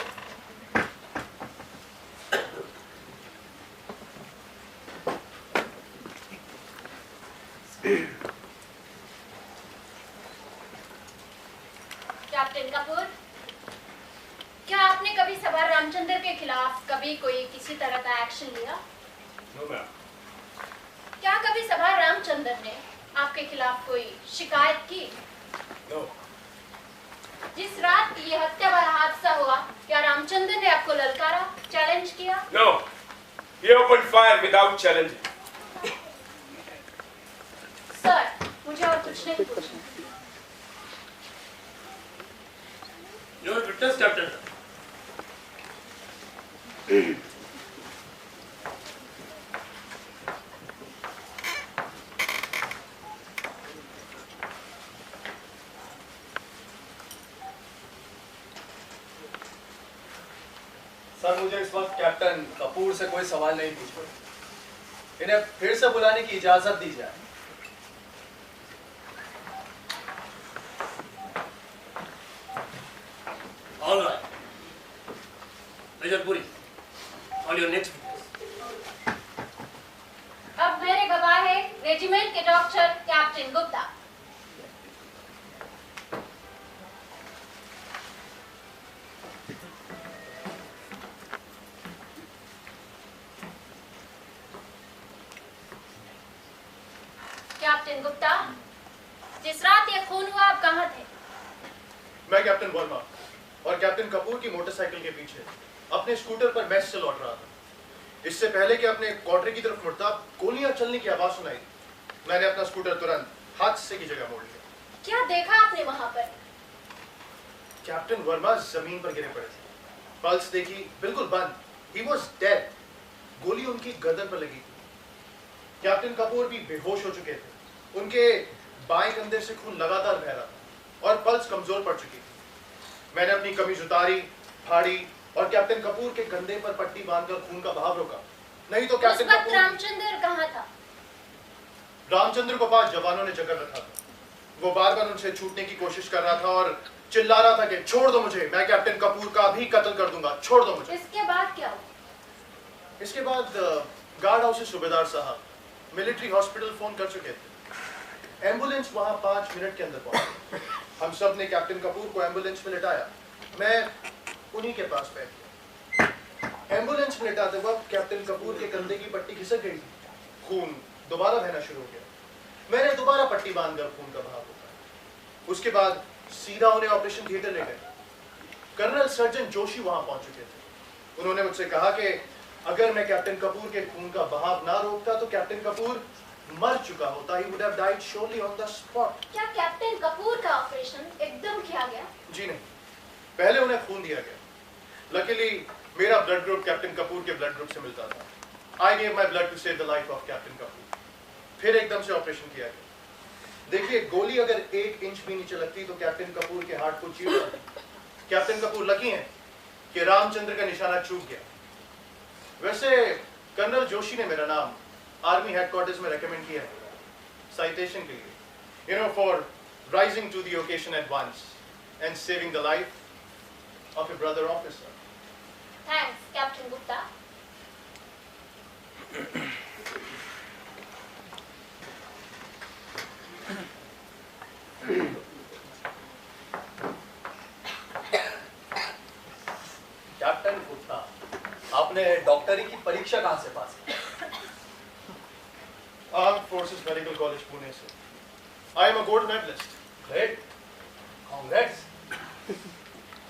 Captain Kapoor, क्या आपने कभी सवार रामचंद्र के खिलाफ कभी कोई किसी तरह का एक्शन लिया? No ma'am. क्या कभी सवार रामचंद्र ने आपके खिलाफ कोई शिकायत की? नो। जिस रात ये हत्या वाला हादसा हुआ, क्या रामचंद्र ने आपको ललकारा, चैलेंज किया? No. He opened fire without challenging. Sir, मुझे और कुछ नहीं पूछना। Your witness, Captain. सर, मुझे इस वक्त कैप्टन कपूर से कोई सवाल नहीं पूछना। इन्हें फिर से बुलाने की इजाजत दी जाए। All right. Major Puri, on your next witness. अब मेरे गवाह है रेजिमेंट के doctor captain Gupta. Captain Gupta, जिस रात ये खून हुआ आप कहाँ थे? मैं कैप्टन वर्मा और कैप्टन कपूर की मोटरसाइकिल के पीछे अपने स्कूटर पर मैच से लौट रहा था। इससे पहले कि अपने क्वार्टर की तरफ मुड़ता, गोलियां चलने की आवाज सुनाई। मैंने अपना स्कूटर तुरंत हादसे की जगह मोड़ लिया। क्या देखा आपने वहां पर? कैप्टन वर्मा जमीन पर गिरे पड़े थे। पल्स देखी, बिल्कुल बंद। He was dead. गोली उनकी गर्दन पर लगी थी। कैप्टन कपूर भी बेहोश हो चुके थे। उनके बाएं कंधे से खून लगातार बह रहा था और पल्स कमजोर पड़ चुकी थी। मैंने अपनी कमीज उतारी, फाड़ी और कैप्टन कपूर के कंधे पर पट्टी बांधकर खून का बहाव रोका। नहीं तो कैप्टन उस वक्त कपूर रामचंद्र कहाँ था? रामचंद्र को पास जवानों ने जकड़ रखा था। वो बार बार उनसे छूटने की कोशिश कर रहा था और चिल्ला रहा था कि छोड़ दो मुझे, मैं कैप्टन कपूर का भी कत्ल कर दूंगा, छोड़ दो मुझे। इसके बाद क्या हुआ? इसके बाद गार्ड हाउस से सूबेदार साहब मिलिट्री हॉस्पिटल फोन कर चुके थे। एम्बुलेंस वहां 5 मिनट के अंदर पहुंची। हम सब ने कैप्टन कपूर को एम्बुलेंस में लिटाया। मैं उन्हीं के पास बैठ गया। एम्बुलेंस में लिटाते वक्त कैप्टन कपूर के कंधे की पट्टी खिसक गई थी। खून दोबारा बहना शुरू हो गया। मैंने दोबारा पट्टी बांधकर खून का बहाव रोका। उसके बाद सीधा उन्हें ऑपरेशन थिएटर ले गए। कर्नल सर्जन जोशी वहां पहुंच चुके थे। उन्होंने मुझसे कहा कि अगर मैं कैप्टन कपूर के खून का बहाव ना रोकता तो कैप्टन कपूर मर चुका होता। He would have died surely on the spot. क्या कैप्टन कपूर का ऑपरेशन एकदम किया गया? जी नहीं, पहले उन्हें खून दिया गया। Luckily, मेरा ब्लड ग्रुप कैप्टन कपूर के ब्लड ग्रुप से मिलता था। I gave my blood to save the life of captain Kapoor. फिर एकदम से ऑपरेशन किया गया। देखिए, गोली अगर 1 इंच भी नीचे लगती तो कैप्टन कपूर के हार्ट को चीर जाती। कैप्टन कपूर लकी हैं कि रामचंद्र का निशाना चूक गया। वैसे कर्नल जोशी ने मेरा नाम आर्मी हेडक्वार्टर्स में रेकमेंड किया है साइटेशन के लिए, you know, for rising to the occasion at once and saving the life of a brother officer. Thanks captain Gupta. Captain Gupta, आपने डॉक्टरी की परीक्षा कहाँ से पास की? Armed forces medical college Pune से। I am a gold medallist. Great, congrats.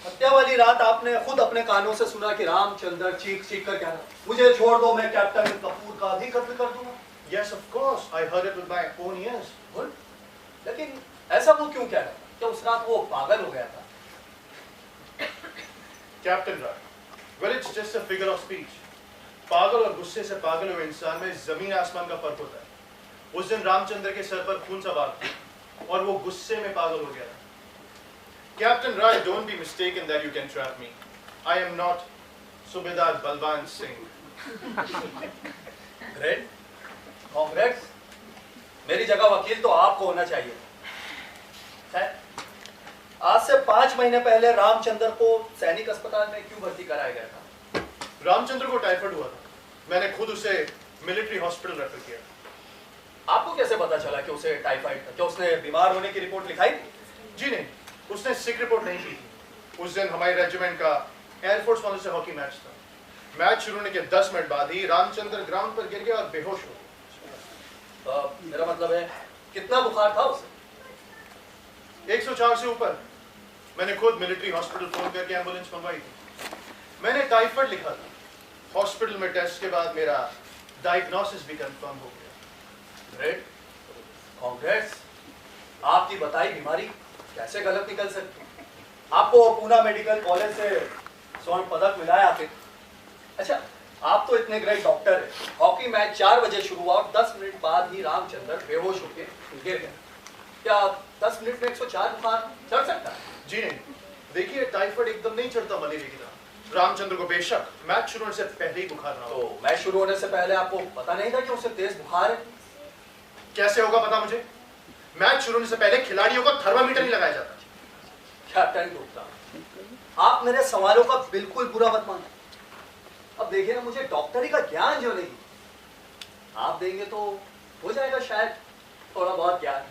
हत्या वाली रात आपने खुद अपने कानों से सुना कि रामचंद्र चीख चीख कर कह रहा, मुझे छोड़ दो, मैं कैप्टन कपूर का भी कत्ल कर दूंगा। Yes, of course. I heard it with my own ears. Good. लेकिन ऐसा वो क्यों कह रहा था? क्या उस रात वो पागल हो गया था? Captain Rai, well, it's just a figure of speech. पागल और गुस्से से पागल हुए इंसान में जमीन आसमान का फर्क होता है। उस दिन रामचंद्र के सर पर खून सवार था और वो गुस्से में पागल हो गया था। Captain Rai, don't be mistaken that you can trap me. I am not Subedar Balwan Singh. Great. Congrats. मेरी जगह वकील तो आपको होना चाहिए। आज से 5 महीने पहले रामचंद्र को सैनिक अस्पताल में क्यों भर्ती कराया गया था? रामचंद्र को टाइफाइड हुआ था। मैंने खुद उसे मिलिट्री हॉस्पिटल रेफर किया। आपको कैसे पता चला कि उसे टाइफाइड था? क्या उसने बीमार होने की रिपोर्ट लिखाई? जी नहीं, उसने सिक रिपोर्ट नहीं की थी। उस दिन हमारे रेजिमेंट का एयरफोर्स वालों से हॉकी मैच था। मैच शुरू होने के 10 मिनट बाद ही रामचंद्र ग्राउंड पर गिर गया और बेहोश हो गया। मेरा मतलब है, कितना बुखार था उसे? 104 से ऊपर। मैंने खुद मिलिट्री हॉस्पिटल फोन करके एम्बुलेंस मंगवाई थी। मैंने टाइफाइड लिखा था। हॉस्पिटल में टेस्ट के बाद मेरा डायग्नोसिस भी कंफर्म हो गया। ग्रेट, कांग्रेस। आपकी बताई बीमारी कैसे गलत निकल सकती? आपको पूना मेडिकल कॉलेज से स्वर्ण पदक मिला है आखिर। अच्छा, आप तो इतने ग्रेट डॉक्टर हैं। हॉकी मैच 4 बजे शुरू हुआ और 10 मिनट बाद ही रामचंद्र बेहोश होकर गिर गया। क्या 10 मिनट में 104 बुखार चढ़ सकता है? जी नहीं, देखिए टाइफाइड एकदम नहीं चढ़ता मलेरिया की तरह। रामचंद्र को बेशक मैच शुरू होने से पहले ही बुखार रहा हो। तो मैच शुरू होने से पहले आपको पता नहीं था कि उसे तेज बुखार है? कैसे होगा पता मुझे? मैच शुरू होने से पहले खिलाड़ियों को थर्मामीटर नहीं लगाया जाता। कैप्टन गुप्ता, आप मेरे सवालों का बिल्कुल बुरा मत मानिए। अब देखिए ना, मुझे डॉक्टरी का ज्ञान जो नहीं, आप देंगे तो हो जाएगा शायद थोड़ा बहुत ज्ञान।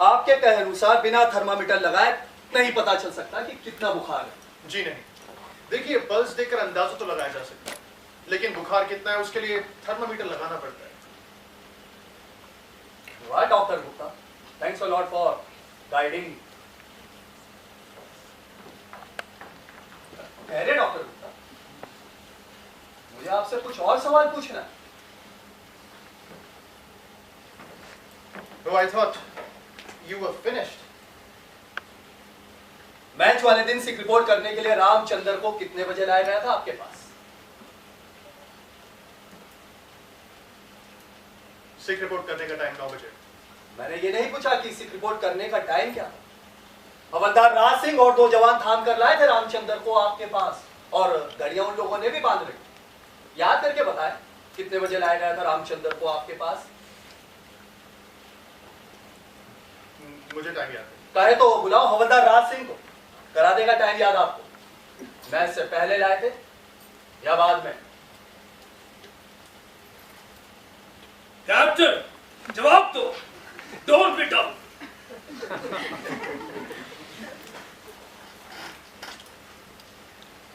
आपके कहे अनुसार बिना थर्मामीटर लगाए नहीं पता चल सकता कि कितना बुखार है। जी नहीं, देखिए पल्स देखकर अंदाजा तो लगाया जा सकता है, लेकिन बुखार कितना है उसके लिए थर्मामीटर लगाना पड़ता है। वाह doctor Gupta, thanks a lot for guiding. अरे डॉक्टर गुप्ता, मुझे आपसे कुछ और सवाल पूछना है। Oh, I thought you were finished. Match वाले दिन सिक रिपोर्ट करने के लिए रामचंद्र को कितने बजे लाया गया था आपके पास? सिक रिपोर्ट करने का टाइम 9 बजे। मैंने ये नहीं पूछा कि सिक रिपोर्ट करने का टाइम क्या था। हवलदार राज सिंह और 2 जवान थाम कर लाए थे रामचंद्र को आपके पास, और घड़ियां उन लोगों ने भी बांध रखी। याद करके बताएं, कितने बजे लाया गया था रामचंद्र को आपके पास? मुझे टाइम याद है। कहे तो बुलाओ हवलदार राज सिंह को, करा देगा टाइम याद आपको। मैच से पहले लाए थे या बाद में? कैप्टन, जवाब दो। डोंट बी डम।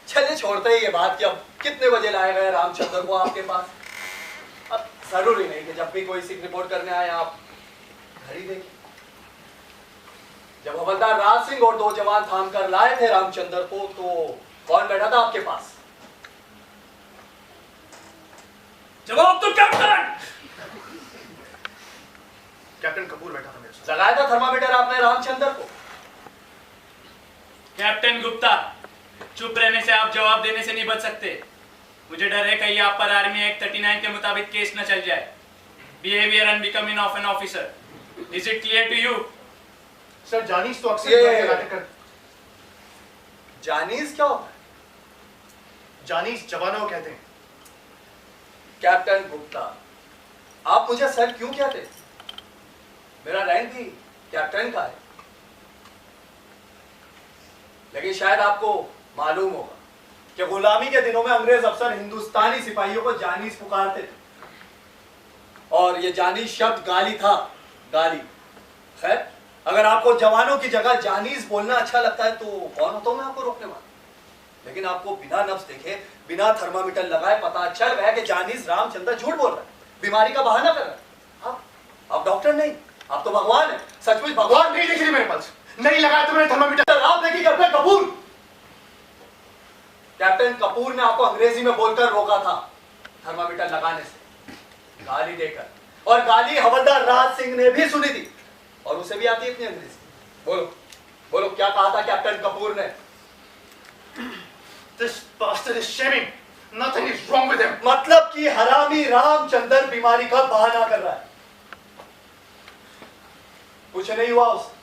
चलिए छोड़ते ही ये बात कि अब कितने बजे लाया गया रामचंद्र को आपके पास। अब जरूरी नहीं कि जब भी कोई सिक रिपोर्ट करने आए आप घड़ी देखिए। जब हवलदार राज सिंह और 2 जवान थाम कर लाए थे रामचंद्र को, तो कौन बैठा था आपके पास? जवाब दो कैप्टन। कैप्टन कपूर बैठा था मेरे साथ। लगाया था थर्मामीटर आपने रामचंद्र को? कैप्टन गुप्ता, चुप रहने से आप जवाब देने से नहीं बच सकते। मुझे डर है कहीं आप पर आर्मी एक्ट 39 के मुताबिक केस न चल जाए। Behaviour unbecoming of an officer. Is it clear to you? Sir, जानीज तो अक्सर ये- नाटक कर। जानीज क्या होता है? जानीज जवानों को कहते हैं। कैप्टन गुप्ता, आप मुझे सर क्यों कहते हैं? मेरा रैंक भी कैप्टन का है। लेकिन शायद आपको मालूम होगा कि गुलामी के दिनों में अंग्रेज अफसर हिंदुस्तानी सिपाहियों को जानीज पुकारते थे, और ये जानीज शब्द गाली था, गाली। खैर, अगर आपको जवानों की जगह जानीज बोलना अच्छा लगता है तो कौन होता हूं मैं आपको रोकने वाला। लेकिन आपको बिना नब्ज देखे, बिना थर्मामीटर लगाए पता चल रहा है कि जानीज रामचंद्र झूठ बोल रहा है, बीमारी का बहाना कर रहा है। आप डॉक्टर नहीं, आप तो भगवान है। सचमुच भगवान। नहीं दिख रही मेरे पास, नहीं लगाया तुमने थर्मामीटर। आप देखिए कैप्टन कपूर। कैप्टन कपूर ने आपको अंग्रेजी में बोलकर रोका था थर्मामीटर लगाने से, गाली देकर। और गाली हवलदार राज सिंह ने भी सुनी थी, और उसे भी आती है इतनी अंग्रेजी। बोलो बोलो, क्या कहा था कैप्टन कपूर ने? This bastard is shaming. Nothing is wrong with him. मतलब कि हरामी रामचंद्र बीमारी का बहाना कर रहा है। कुछ नहीं हुआ उसे।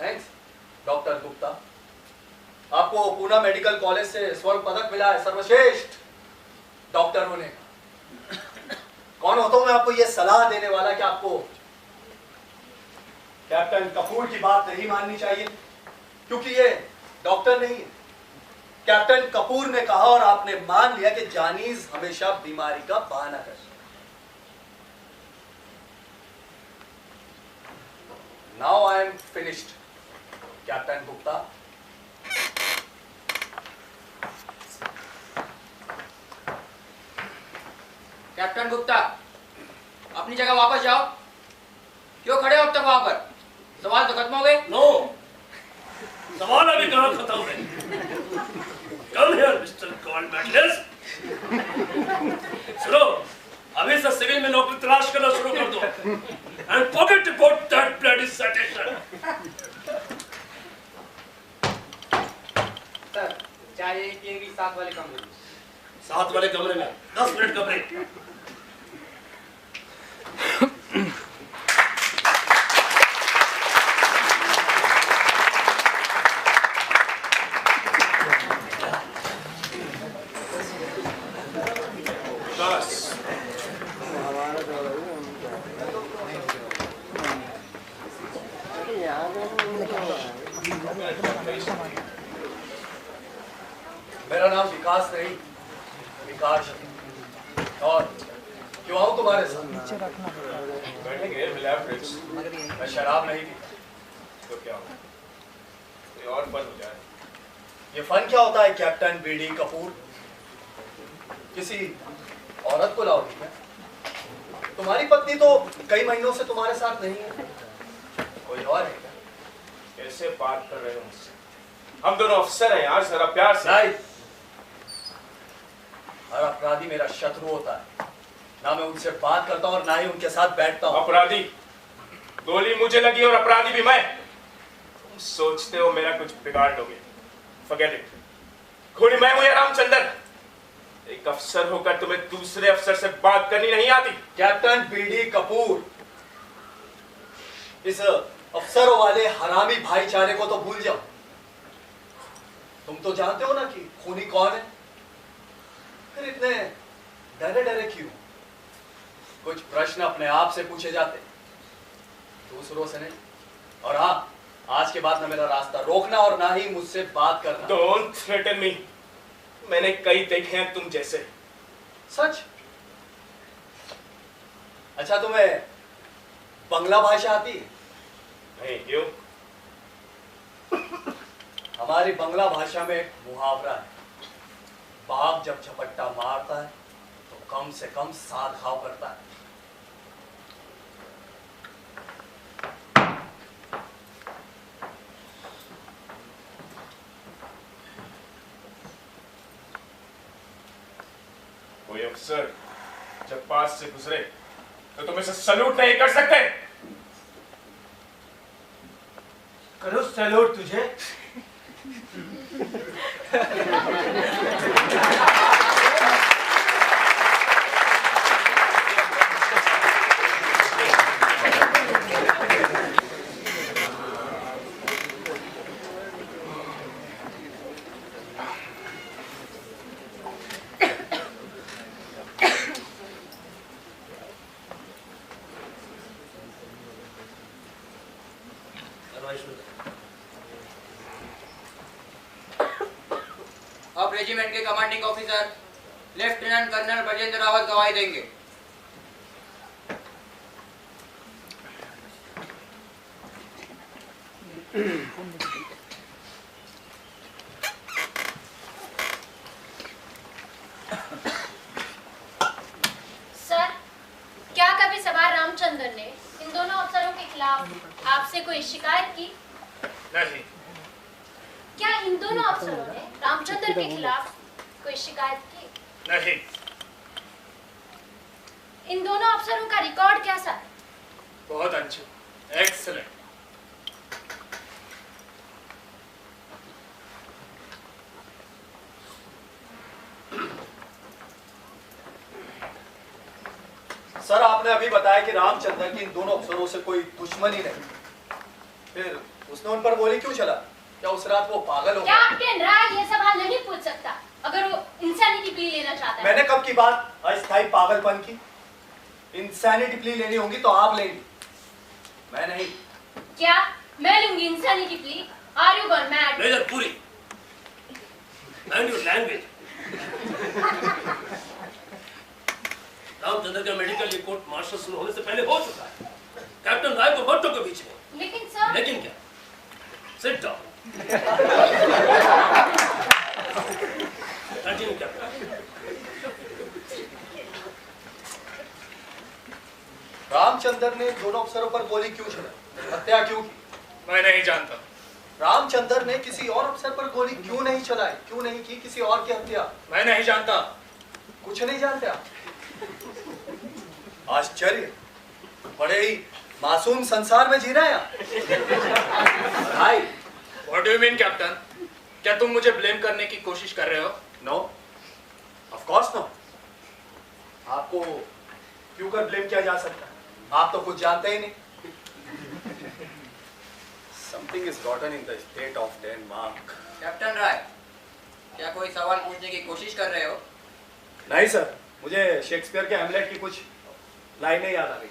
थैंक्स डॉक्टर गुप्ता, आपको पूना मेडिकल कॉलेज से स्वर्ण पदक मिला है सर्वश्रेष्ठ डॉक्टर होने का। कौन होता हूं मैं आपको ये सलाह देने वाला कि आपको कैप्टन कपूर की बात नहीं माननी चाहिए, क्योंकि ये डॉक्टर नहीं है। कैप्टन कपूर ने कहा और आपने मान लिया कि जानीज हमेशा बीमारी का बहाना करती है। Now I am finished captain Gupta. Captain Gupta, अपनी जगह वापस जाओ। क्यों खड़े हो अब तक वहां पर? सवाल तो खत्म हो गए। नो, सवाल अभी कहां खत्म है। Come here mister gold medalist. सुनो, अभी से सिविल में नौकरी तलाश करना शुरू कर दो। And forget about that bloody citation. Sir, चाय पिएंगी साथ वाले कमरे में। साथ वाले कमरे में 10 मिनट का ब्रेक। मेरा नाम विकास नहीं, विकास है। और क्यों आऊं तुम्हारे साथ? मैं शराब नहीं पी। तो क्या हो? कोई और फन हो जाए। ये फन क्या होता है कैप्टन बीडी कपूर? किसी औरत को लाओगे क्या? तुम्हारी पत्नी तो कई महीनों से तुम्हारे साथ नहीं है, कोई और है क्या? कैसे बात कर रहे हो मुझसे? हम दोनों अफसर हैं यार, जरा प्यार से। नहीं, हर अपराधी मेरा शत्रु होता है। ना मैं उनसे बात करता हूं और ना ही उनके साथ बैठता हूं। अपराधी? गोली मुझे लगी और अपराधी भी मैं। तुम सोचते हो मेरा कुछ बिगाड़ लोगे? Forget it. गोली मैं हूं या रामचंद्र? एक अफसर होकर तुम्हें दूसरे अफसर से बात करनी नहीं आती? कैप्टन बीडी कपूर, इस अफसरों वाले हरामी भाईचारे को तो भूल जाओ। तुम तो जानते हो ना कि खूनी कौन है। फिर इतने डरे डरे क्यों? कुछ प्रश्न अपने आप से पूछे जाते, दूसरों से नहीं। और हाँ, आज के बाद ना मेरा रास्ता रोकना और ना ही मुझसे बात करना। Don't threaten me. मैंने कई देखे हैं तुम जैसे। सच? अच्छा, तुम्हें बंगला भाषा आती है? नहीं, क्यों? हमारी बंगला भाषा में एक मुहावरा है, बाघ जब झपट्टा मारता है तो कम से कम 7 घाव करता है। कोई अफसर जब पास से गुजरे तो तुम इसे सैल्यूट नहीं कर सकते? करो सैल्यूट तुझे। अब रेजिमेंट के commanding officer lieutenant colonel Brajendra Rawat गवाही देंगे। सर, क्या कभी सवार रामचंद्र ने इन दोनों अफसरों के खिलाफ आपसे कोई शिकायत की? नहीं। क्या इन दोनों अफसरों ने रामचंद्र के खिलाफ कोई शिकायत की? नहीं। इन दोनों अफसरों का रिकॉर्ड कैसा है? बहुत अच्छा, एक्सीलेंट। सर, आपने अभी बताया कि रामचंद्र की इन दोनों अफसरों से कोई दुश्मनी नहीं, फिर उसने उन पर गोली क्यों चला? क्या उस रात वो पागल हो गया? कैप्टन राय ये सवाल नहीं पूछ सकता अगर वो इंसानिटी प्ली लेना चाहता है। मैंने कब की बात अस्थायी पागलपन की? इंसैनिटी प्ली लेनी होगी तो आप लेंगे, मैं नहीं। क्या मैं लूंगी insanity plea? Are you gone mad? Major Puri, mind your language. Ramchandra का मेडिकल रिपोर्ट मार्शल शुरू होने से पहले हो चुका है। कैप्टन राय को बट्टों के बीच में। लेकिन सर। लेकिन क्या? Sit down. Continue captain. Ramchandra ने दोनों अफसरों पर गोली क्यों चलाई? हत्या क्यों की? मैं नहीं जानता। रामचंद्र ने किसी और अफसर पर गोली क्यों नहीं चलाई? क्यों नहीं की किसी और की हत्या? मैं नहीं जानता। कुछ नहीं जानते आप? आश्चर्य, बड़े ही मासूम संसार में जी रहे हैं आप। भाई, What do you mean, captain? क्या तुम मुझे ब्लेम करने की कोशिश कर रहे हो? No, of course no. आपको क्यों कर ब्लेम किया जा सकता है? आप तो कुछ जानते ही नहीं। Something is rotten in the state of Denmark. Captain Rai, क्या कोई सवाल पूछने की कोशिश कर रहे हो? नहीं सर, मुझे शेक्सपियर के हैमलेट की कुछ लाइनें याद आ गई।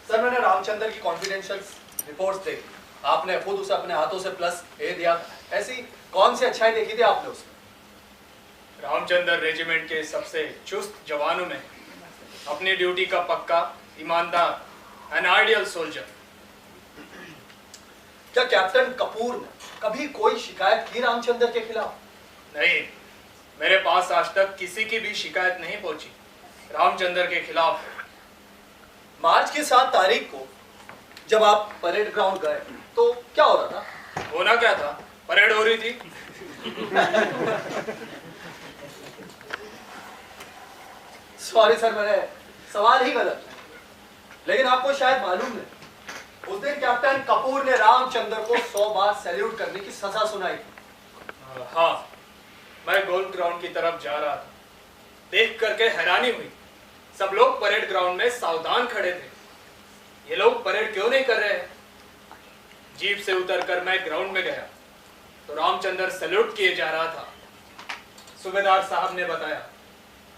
सर, मैंने रामचंद्र की कॉन्फिडेंशियल रिपोर्ट्स देखी। आपने खुद उसे अपने हाथों से प्लस ए दिया। ऐसी कौन सी अच्छाई देखी थी आपने उसमें? रामचंद्र रेजिमेंट के सबसे चुस्त जवानों में अपनी ड्यूटी का पक्का, ईमानदार, एन आइडियल सोल्जर। क्या कैप्टन कपूर ने कभी कोई शिकायत की रामचंद्र के खिलाफ? नहीं, मेरे पास आज तक किसी की भी शिकायत नहीं पहुंची रामचंद्र के खिलाफ। मार्च की 7 तारीख को जब आप परेड ग्राउंड गए तो क्या हो रहा था? होना क्या था? परेड हो रही थी। सॉरी सर, मैंने सवाल ही गलत है। लेकिन आपको शायद मालूम नहीं, उस दिन कैप्टन कपूर ने रामचंद्र को 100 बार सैल्यूट करने की सजा सुनाई थी। हाँ, मैं गोल्फ ग्राउंड की तरफ जा रहा था। देख करके हैरानी हुई, सब लोग परेड ग्राउंड में सावधान खड़े थे। ये लोग परेड क्यों नहीं कर रहे हैं? जीप से उतरकर मैं ग्राउंड में गया तो रामचंद्र सैल्यूट किए जा रहा था। सूबेदार साहब ने बताया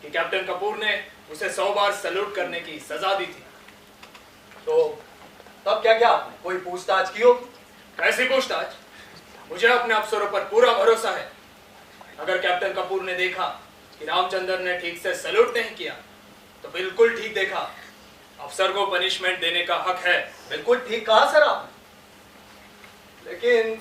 कि कैप्टन कपूर ने उसे 100 बार सैल्यूट करने की सजा दी थी। तो तब क्या क्या आपने कोई पूछताछ की होगी? कैसी पूछताछ? मुझे अपने अफसरों पर पूरा भरोसा है। अगर कैप्टन कपूर ने देखा कि रामचंद्र ने ठीक से सैल्यूट नहीं किया तो बिल्कुल ठीक देखा। अफसर को पनिशमेंट देने का हक है। बिल्कुल ठीक कहा सर आपने। लेकिन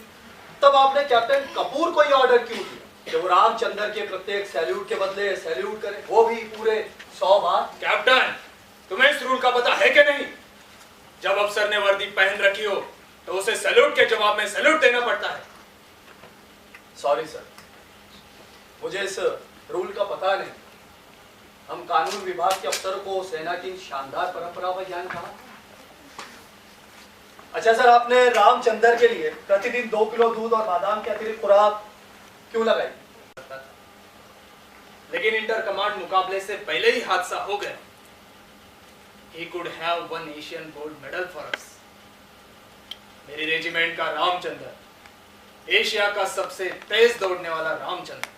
तब आपने कैप्टन कपूर को यह ऑर्डर क्यों दिया कि वो रामचंद्र के प्रत्येक सैल्यूट के बदले सैल्यूट करे, वो भी पूरे 100 बार? कैप्टन, तुम्हें इस रूल का पता है कि नहीं? जब अफसर ने वर्दी पहन रखी हो तो उसे सैल्यूट के जवाब में सैल्यूट देना पड़ता है। सॉरी सर, मुझे इस रूल का पता नहीं। हम कानून विभाग के अफसरों को सेना की शानदार परंपरा पर ज्ञान कहा। अच्छा सर, आपने रामचंद्र के लिए प्रतिदिन 2 किलो दूध और बादाम के अतिरिक्त खुराक क्यों लगाई? लेकिन इंटर कमांड मुकाबले से पहले ही हादसा हो गया। He could have won Asian Gold Medal for us. मेरी रेजिमेंट का रामचंद्र, एशिया का सबसे तेज दौड़ने वाला रामचंद्र।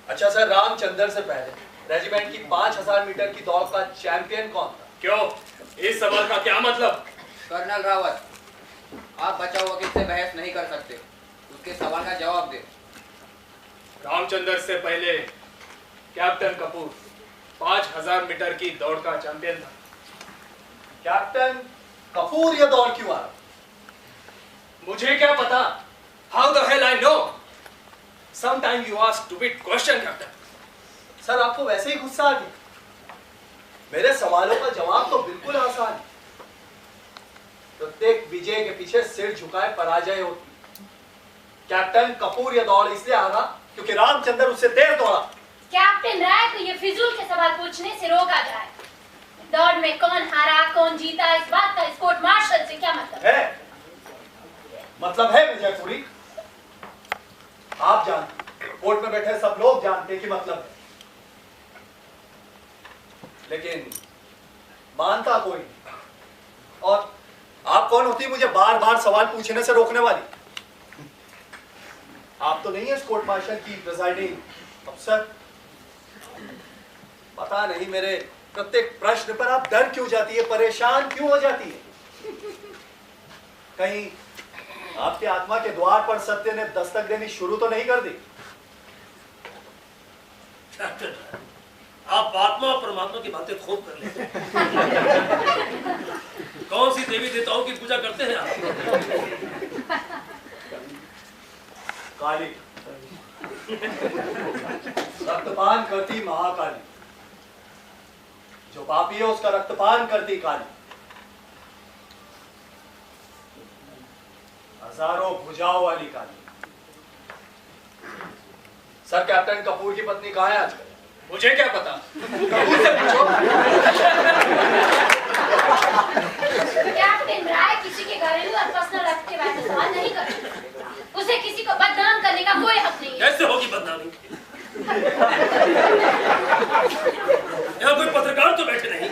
अच्छा सर, रामचंद्र से पहले रेजिमेंट की 5000 मीटर की दौड़ का चैंपियन कौन था? क्यों? इस सवाल का क्या मतलब? कर्नल रावत, आप बचाव वकील से बहस नहीं कर सकते। उसके सवाल का जवाब दे। रामचंद्र से पहले कैप्टन कपूर 5000 मीटर की दौड़ का चैंपियन था। कैप्टन कपूर ये दौड़ क्यों आ रहा? मुझे क्या पता? How the hell I know? Sometimes you ask stupid question, Captain. Sir, आपको वैसे ही गुस्सा आ गया? मेरे सवालों का जवाब तो बिल्कुल आसान है। प्रत्येक विजय के पीछे सिर झुकाए पराजय होती। कैप्टन कपूर ये दौड़ इसलिए हारा क्योंकि रामचंद्र उससे तेज दौड़ा। कैप्टन राय को ये फिजूल के सवाल पूछने से रोका जाए। दौड़ में कौन हारा कौन जीता इस बात का इस कोर्ट मार्शल से क्या मतलब है? मतलब है विजय पुरी, आप जानते, कोर्ट में बैठे सब लोग जानते कि मतलब है, लेकिन मानता कोई नहीं। और आप कौन होती मुझे बार बार सवाल पूछने से रोकने वाली? आप तो नहीं है इस कोर्ट मार्शल की प्रिजाइडिंग अफसर? पता नहीं मेरे प्रत्येक प्रश्न पर आप डर क्यों जाती है, परेशान क्यों हो जाती है? कहीं आपके आत्मा के द्वार पर सत्य ने दस्तक देनी शुरू तो नहीं कर दी? कैप्टन, आप आत्मा और परमात्मा की बातें खूब कर लेते हैं। कौन सी देवी देवताओं की पूजा करते हैं आप? काली, रक्तपान करती महाकाली। जो पापी है उसका रक्तपान करती काली। हजारों भुजाओं वाली काली। सर, कैप्टन कपूर की पत्नी कहाँ है आजकल? मुझे क्या पता, कपूर से पूछो। कैप्टन राय किसी के घरेलू और पर्सनल लाइफ के बारे में सवाल नहीं करते। उसे किसी को बदनाम करने का कोई हक नहीं है। कैसे होगी बदनामी? यहाँ कोई पत्रकार तो बैठे नहीं।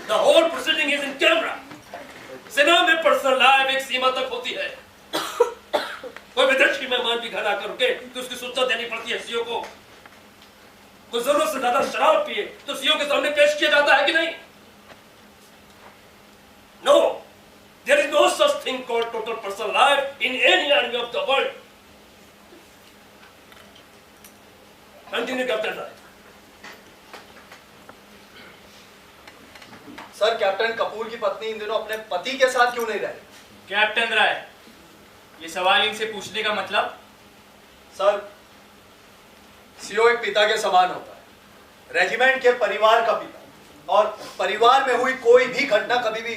The whole proceeding is in camera. Cinema में पर्सनल लाइफ एक सीमा तक होती है। कोई विदेशी मेहमान भी घर आकर रुके तो उसकी सूचना देनी पड़ती है सीओ को। कोई जरूरत से ज्यादा शराब पिए तो सीओ के सामने पेश किया जाता है कि नहीं? No, there is no such thing called total personal life in any army of the world. Continue, Captain Rai. Sir, captain Kapoor की पत्नी इन दिनों अपने पति के साथ क्यों नहीं रह रही? कैप्टन राय, ये सवाल इनसे पूछने का मतलब? सर, सीओ एक पिता के समान होता है, रेजिमेंट के परिवार का पिता, और परिवार में हुई कोई भी घटना कभी भी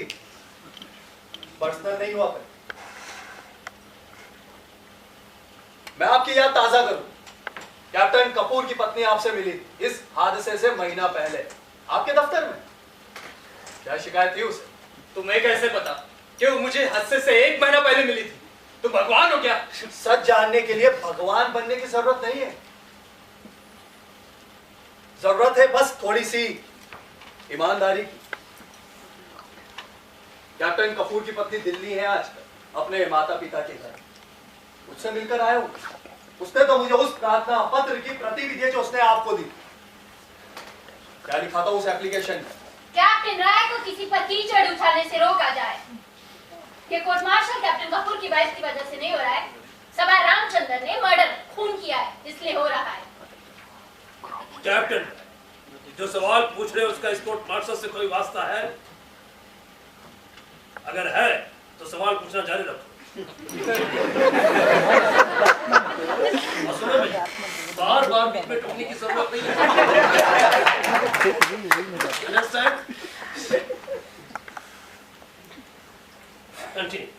पर्सनल नहीं हुआ करती। मैं आपकी याद ताजा करूं, कैप्टन कपूर की पत्नी आपसे मिली इस हादसे से महीना पहले आपके दफ्तर में। क्या शिकायत थी उसे? तुम्हें कैसे पता कि वो मुझे हादसे से 1 महीना पहले मिली थी? तुम भगवान हो क्या? सच जानने के लिए भगवान बनने की जरूरत नहीं है। जरूरत है बस थोड़ी सी ईमानदारी की। कैप्टन कपूर की पत्नी दिल्ली है आजकल अपने माता पिता के घर। उससे मिलकर आया हूं। उसने तो मुझे उस प्रार्थना पत्र की प्रति भी दी जो उसने आपको दी। क्या लिखा था उस एप्लीकेशन में? कैप्टन राय को किसी पर कीचड़ उछालने से रोका जाए। ये कोर्ट मार्शल कैप्टन कपूर की वाइफ की वजह से नहीं हो रहा है। सवार रामचंद्र ने मर्डर खून किया है, इसलिए हो रहा है। कैप्टन, जो सवाल पूछ रहे हो उसका इस कोर्ट मार्शल से कोई वास्ता है? अगर है तो सवाल पूछना जारी रखो। और सुनो भाई, बार-बार बीच में टोकने की जरूरत नहीं है। Understand? Continue.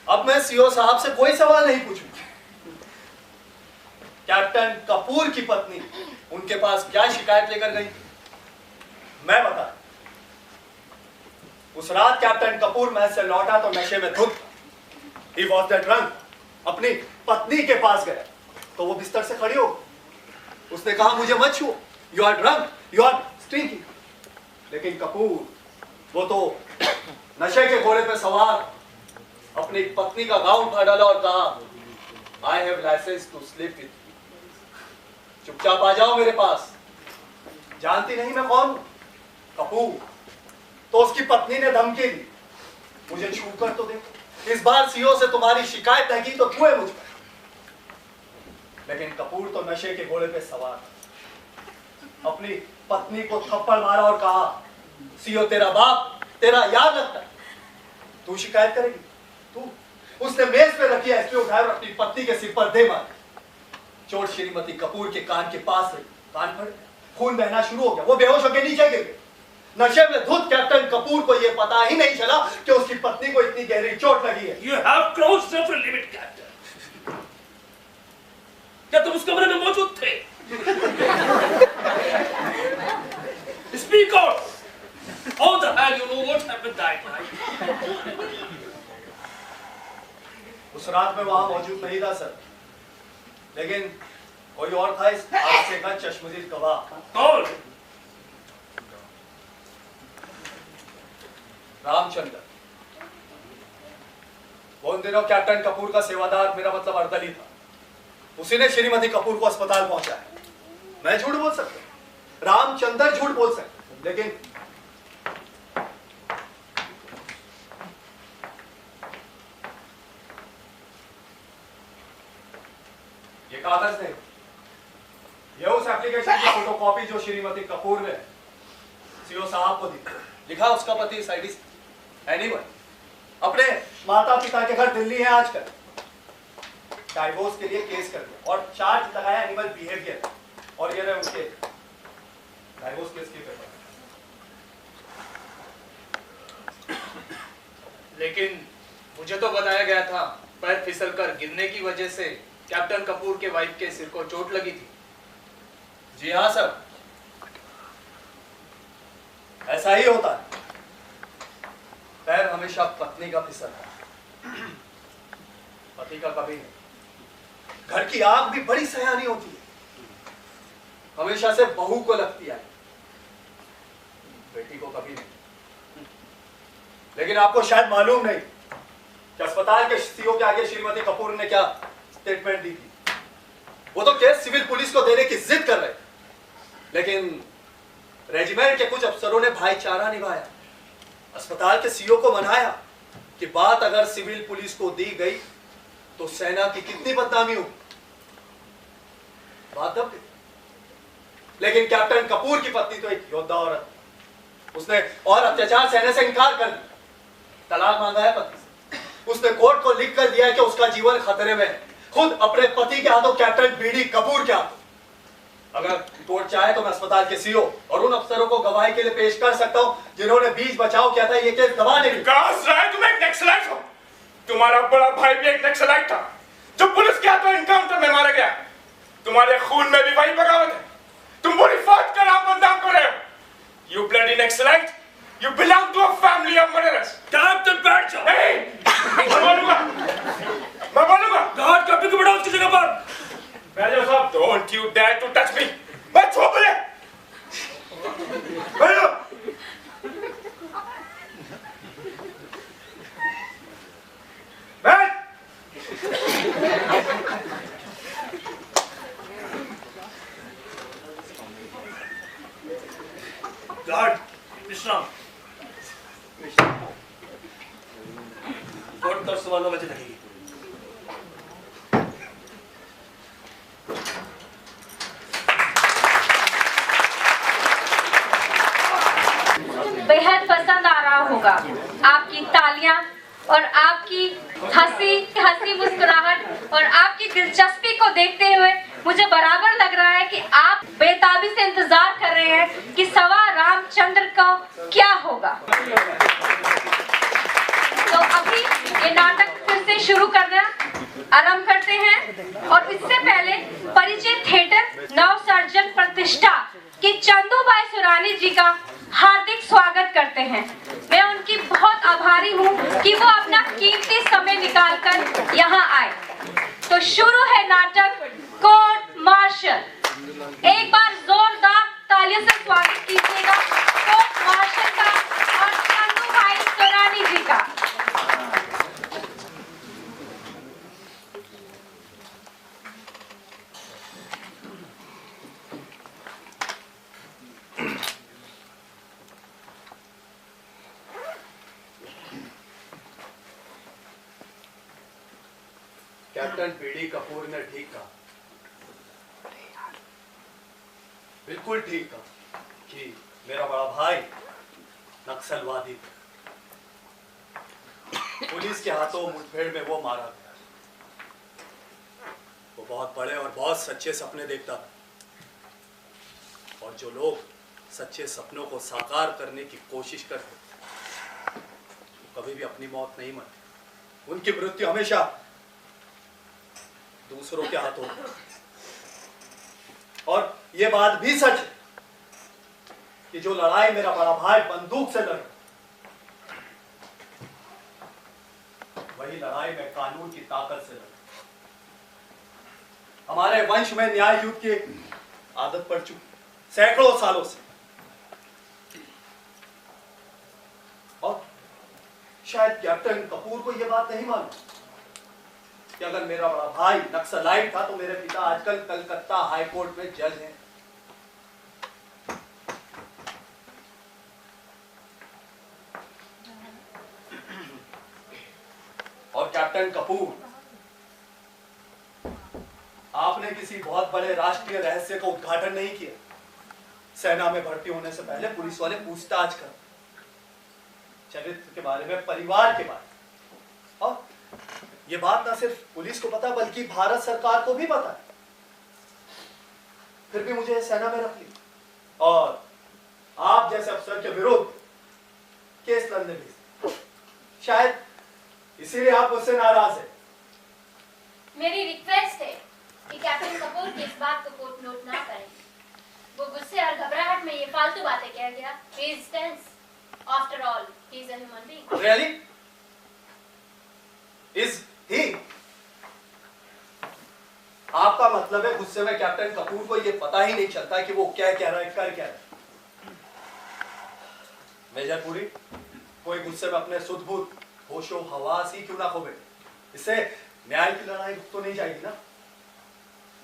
अब मैं सीओ साहब से कोई सवाल नहीं पूछूंगा। कैप्टन कपूर की पत्नी उनके पास क्या शिकायत लेकर गई, मैं बता। उस रात कैप्टन कपूर मैच से लौटा तो नशे में धुत। He was that drunk. अपनी पत्नी के पास गया तो वो बिस्तर से खड़ी हो। उसने कहा मुझे मत छुओ, you are drunk, you are stinking. लेकिन कपूर वो तो नशे के घोड़े पे सवार अपनी पत्नी का गाउन उठा डाला और कहा I have licence to sleep with you, चुपचाप आ जाओ मेरे पास। जानती नहीं मैं कौन हूं? कपूर। तो उसकी पत्नी ने धमकी दी, मुझे छू कर तो देखो, इस बार सीओ से तुम्हारी शिकायत नहीं की तो तू है मुझ पर। लेकिन कपूर तो नशे के घोड़े पे सवार अपनी पत्नी को थप्पड़ मारा और कहा सीओ तेरा बाप तेरा याद लगता है, तू शिकायत करेगी तू। उसने मेज पे रखी एसपी उठाया और अपनी पत्नी के सिर पर दे मार। चोट श्रीमती कपूर के कान के पास रही, कान पर खून बहना शुरू हो गया। वो बेहोश होकर नीचे गिर गए। नशे में धुत कैप्टन कपूर को यह पता ही नहीं चला कि उसकी पत्नी को इतनी गहरी चोट लगी है। You have crossed every limit, Captain. क्या तुम उस कमरे में मौजूद थे? Speak out. How the hell you know what happened that night? उस रात में वहां मौजूद नहीं था सर, लेकिन कोई और था इस हादसे का चश्मदीद गवाह। कौन? रामचंद्र। उन दिनों कैप्टन कपूर का सेवादार, मेरा मतलब अर्दली था, उसी ने श्रीमती कपूर को अस्पताल पहुंचाया। मैं झूठ बोल सकता हूं, रामचंद्र झूठ बोल सकते, लेकिन ये कागज नहीं, ये उस एप्लीकेशन की फोटोकॉपी जो श्रीमती कपूर ने सीओ साहब को दी। लिखा उसका पति साइडिस्ट एनीवन, अपने माता पिता के घर दिल्ली है आजकल, डाइवोर्स के लिए केस कर दिया और चार्ज लगाया एनिमल बिहेवियर, और ये रहे उनके डाइवोर्स केस के पेपर। लेकिन मुझे तो बताया गया था पैर फिसलकर गिरने की वजह से कैप्टन कपूर के वाइफ के सिर को चोट लगी थी। जी हाँ सर, ऐसा ही होता है, पैर हमेशा पत्नी का फिसलता है, पति का कभी नहीं। घर की आग भी बड़ी सयानी होती है, हमेशा से बहू को लगती है, बेटी को कभी नहीं। लेकिन आपको शायद मालूम नहीं कि अस्पताल के सीओ के आगे श्रीमती कपूर ने क्या स्टेटमेंट दी थी। वो तो केस सिविल पुलिस को देने की जिद कर रहे थे, लेकिन रेजिमेंट के कुछ अफसरों ने भाईचारा निभाया, अस्पताल के सीओ को मनाया कि बात अगर सिविल पुलिस को दी गई तो सेना की कितनी बदनामी हो। बात दब गई। लेकिन कैप्टन कपूर की पत्नी तो एक योद्धा औरत, उसने और अत्याचार सहने से इनकार कर दिया, तलाक मांगा है पति से। उसने कोर्ट को लिख कर दिया है कि उसका जीवन खतरे में है, खुद अपने पति के हाथों, कैप्टन बीडी कपूर के हाथों। अगर कोर्ट चाहे तो मैं अस्पताल के सीओ और उन अफसरों को गवाही के लिए पेश कर सकता हूं जिन्होंने बीच बचाव किया था ये केस दबा नहीं। विकास राय, तुम एक नक्सलाइट हो। तुम्हारा बड़ा भाई भी एक नक्सलाइट था जो पुलिस के हाथों एनकाउंटर में मारा गया। तुम्हारे खून में भी वही बगावत है। तुम पूरी फौज का नाम बदनाम कर रहे हो। You bloody naxalite, you belong to a family of murderers. Captain बैठ जाओ। मैं बोलूंगा। गार्ड कैप्टन को बैठाओ उसकी जगह पर। बैठ जाओ साहब। Don't you dare to touch me. मैं छू बोले। बैठो। बैठ। गार्ड विश्राम। कोर्ट तब 9:15 बजे लगेगी। बेहद पसंद आ रहा होगा आपकी तालियां और आपकी हंसी मुस्कुराहट और आपकी दिलचस्पी को देखते हुए मुझे बराबर लग रहा है कि आप बेताबी से इंतजार कर रहे हैं कि सवा रामचंद्र का क्या होगा। तो अभी ये नाटक फिर से शुरू करना आरंभ करते हैं और इससे पहले परिचय थिएटर नवसर्जन प्रतिष्ठा की चंदूबाई सुरानी जी का हार्दिक स्वागत करते हैं। मैं उनकी बहुत आभारी हूँ कि वो अपना कीमती समय निकालकर यहाँ आए। तो शुरू है नाटक कोर्ट मार्शल। एक बार जोरदार तालियों से स्वागत कीजिएगा कोर्ट मार्शल का और चंदूबाई सुरानी जी का। कैप्टन बीडी कपूर ने ठीक कहा, बिल्कुल ठीक कहा कि मेरा बड़ा भाई नक्सलवादी पुलिस के हाथों मुठभेड़ में वो मारा गया। वो बहुत बड़े और बहुत सच्चे सपने देखता था, और जो लोग सच्चे सपनों को साकार करने की कोशिश करते वो कभी भी अपनी मौत नहीं मरते। उनकी मृत्यु हमेशा दूसरों के हाथों। और ये बात भी सच है कि जो लड़ाई मेरा बड़ा भाई बंदूक से लड़े, वही लड़ाई मैं कानून की ताकत से लड़ूं। हमारे वंश में न्याय युद्ध की आदत पड़ चुकी सैकड़ों सालों से, और शायद कैप्टन कपूर को यह बात नहीं मालूम कि अगर मेरा बड़ा भाई नक्सलाइट था तो मेरे पिता आजकल कलकत्ता हाई कोर्ट में जज हैं। और कैप्टन कपूर, आपने किसी बहुत बड़े राष्ट्रीय रहस्य का उद्घाटन नहीं किया। सेना में भर्ती होने से पहले पुलिस वाले पूछताछ कर चरित्र के बारे में, परिवार के बारे में, और ये बात ना सिर्फ पुलिस को पता बल्कि भारत सरकार को भी पता है। फिर भी मुझे सेना में रख लिया और आप जैसे अफसर के विरुद्ध केस लड़ने भी, शायद इसीलिए आप मुझसे नाराज हैं। मेरी रिक्वेस्ट है कि कैप्टन कपूर की इस बात को कोर्ट नोट ना करें। वो गुस्से और घबराहट में ये फालतू बातें कह गया। He is tense. After all, he is a human being. Really? Is he? आपका मतलब है गुस्से में कैप्टन कपूर को ये पता ही नहीं चलता कि वो क्या कह रहा है, कर क्या रहा है। मेजर पुरी, कोई गुस्से में अपने सुध-बुध, होशो हवास ही क्यों ना खोवे। इससे न्याय की लड़ाई रुक तो नहीं जाएगी ना।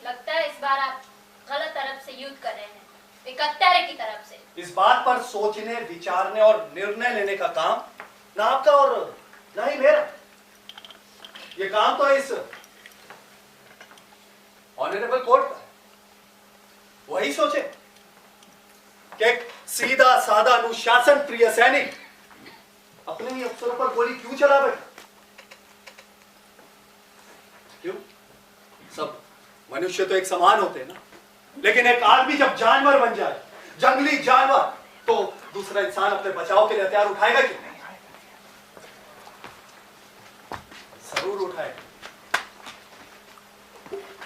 लगता है इस बार आप गलत तरफ से युद्ध कर रहे हैं, एक हत्यारे की तरफ से। इस बात पर सोचने, विचारने और निर्णय लेने का काम ना आपका और ना ही मेरा। ये काम तो इस ऑनरेबल कोर्ट का है। वही सोचे कि एक सीधा साधा अनुशासन प्रिय सैनिक अपने ही अफसरों पर गोली क्यों चला बैठा। क्यों? सब मनुष्य तो एक समान होते हैं ना, लेकिन एक आदमी जब जानवर बन जाए, जंगली जानवर, तो दूसरा इंसान अपने बचाव के लिए हथियार उठाएगा क्यों? जरूर उठाएगा।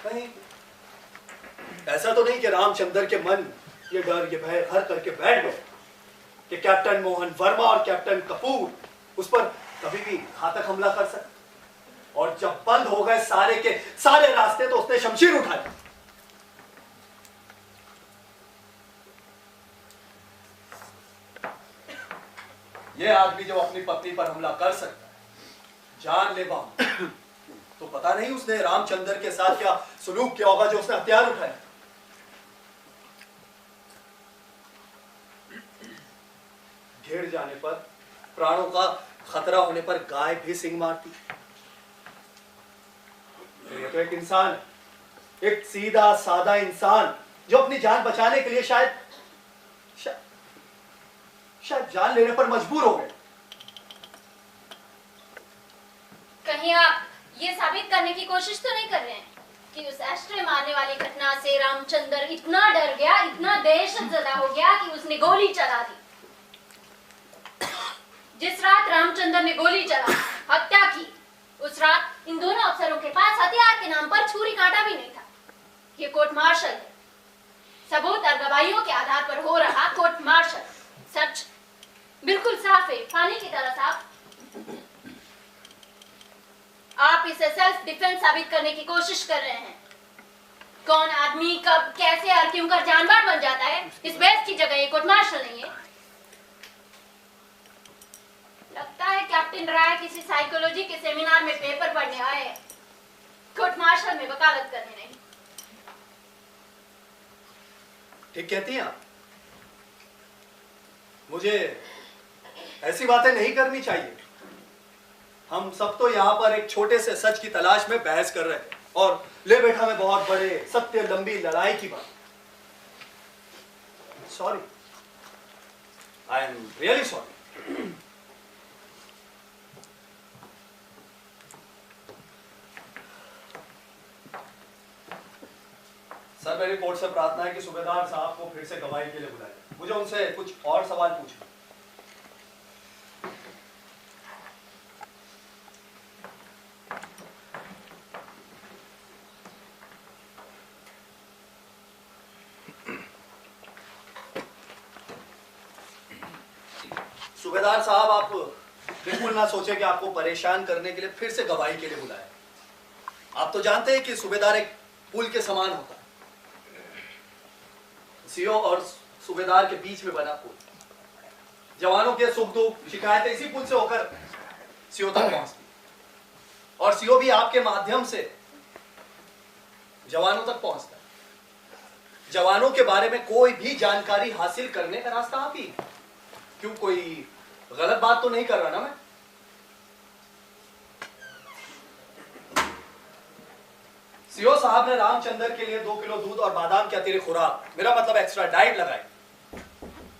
नहीं, ऐसा तो नहीं कि रामचंद्र के मन ये डर, ये भय घर करके बैठ गए कि कैप्टन मोहन वर्मा और कैप्टन कपूर उस पर कभी भी घातक हमला कर सकते। और जब बंद हो गए सारे के सारे रास्ते तो उसने शमशीर उठाई। ये आदमी जब अपनी पत्नी पर हमला कर सकता है, जानलेवा, तो पता नहीं उसने रामचंद्र के साथ क्या सलूक किया होगा जो उसने हथियार उठाया। घेर जाने पर, प्राणों का खतरा होने पर गाय भी सिंग मारती। ये तो एक इंसान है, एक सीधा साधा इंसान जो अपनी जान बचाने के लिए शायद जान लेने पर मजबूर हो गए। कहीं आप ये साबित करने की कोशिश तो नहीं कर रहे हैं कि उस एस्ट्रे मारने वाली घटना से रामचंद्र इतना डर गया, इतना दहशतज़दा हो गया कि उसने गोली चला दी। जिस रात रामचंद्र ने गोली चला, हत्या की, उस रात इन दोनों अफसरों के पास हथियार के नाम पर छुरी कांटा भी नहीं था। ये कोर्ट मार्शल है, सबूत और गवाहियों के आधार पर हो रहा कोर्ट मार्शल। सच बिल्कुल साफ है, पानी की तरह साफ। आप इसे सेल्फ डिफेंस साबित करने की कोशिश कर रहे हैं। कौन आदमी कब कैसे और क्यों कर जानवर बन जाता है, इस बहस की जगह ये कोर्ट मार्शल नहीं है। लगता है कैप्टन राय किसी साइकोलॉजी के सेमिनार में पेपर पढ़ने आए, कोर्ट मार्शल में वकालत करने नहीं। ठीक कहती हैं आप। मुझे ऐसी बातें नहीं करनी चाहिए। हम सब तो यहाँ पर एक छोटे से सच की तलाश में बहस कर रहे हैं और ले बैठा मैं बहुत बड़े सत्य लंबी लड़ाई की बात। Sorry, I am really sorry. Sir, मेरी कोर्ट से प्रार्थना है कि सूबेदार साहब को फिर से गवाही के लिए बुलाएं। मुझे उनसे कुछ और सवाल पूछना। सूबेदार साहब, आप बिल्कुल ना सोचे कि आपको परेशान करने के लिए फिर से गवाही के लिए बुलाया। आप तो जानते हैं कि सूबेदार एक पुल के समान होता है, सीओ और सूबेदार के बीच में बना पुल। जवानों के सुख दुख शिकायतें इसी पुल से होकर सीओ तक पहुंचती। और सीओ भी आपके माध्यम से जवानों तक पहुंचता है। जवानों के बारे में कोई भी जानकारी हासिल करने का रास्ता आप ही। क्यों, कोई गलत बात तो नहीं कर रहा ना मैं? सीओ साहब ने रामचंद्र के लिए 2 किलो दूध और बादाम की अतिरिक्त खुराक, मेरा मतलब एक्स्ट्रा डाइट लगाई।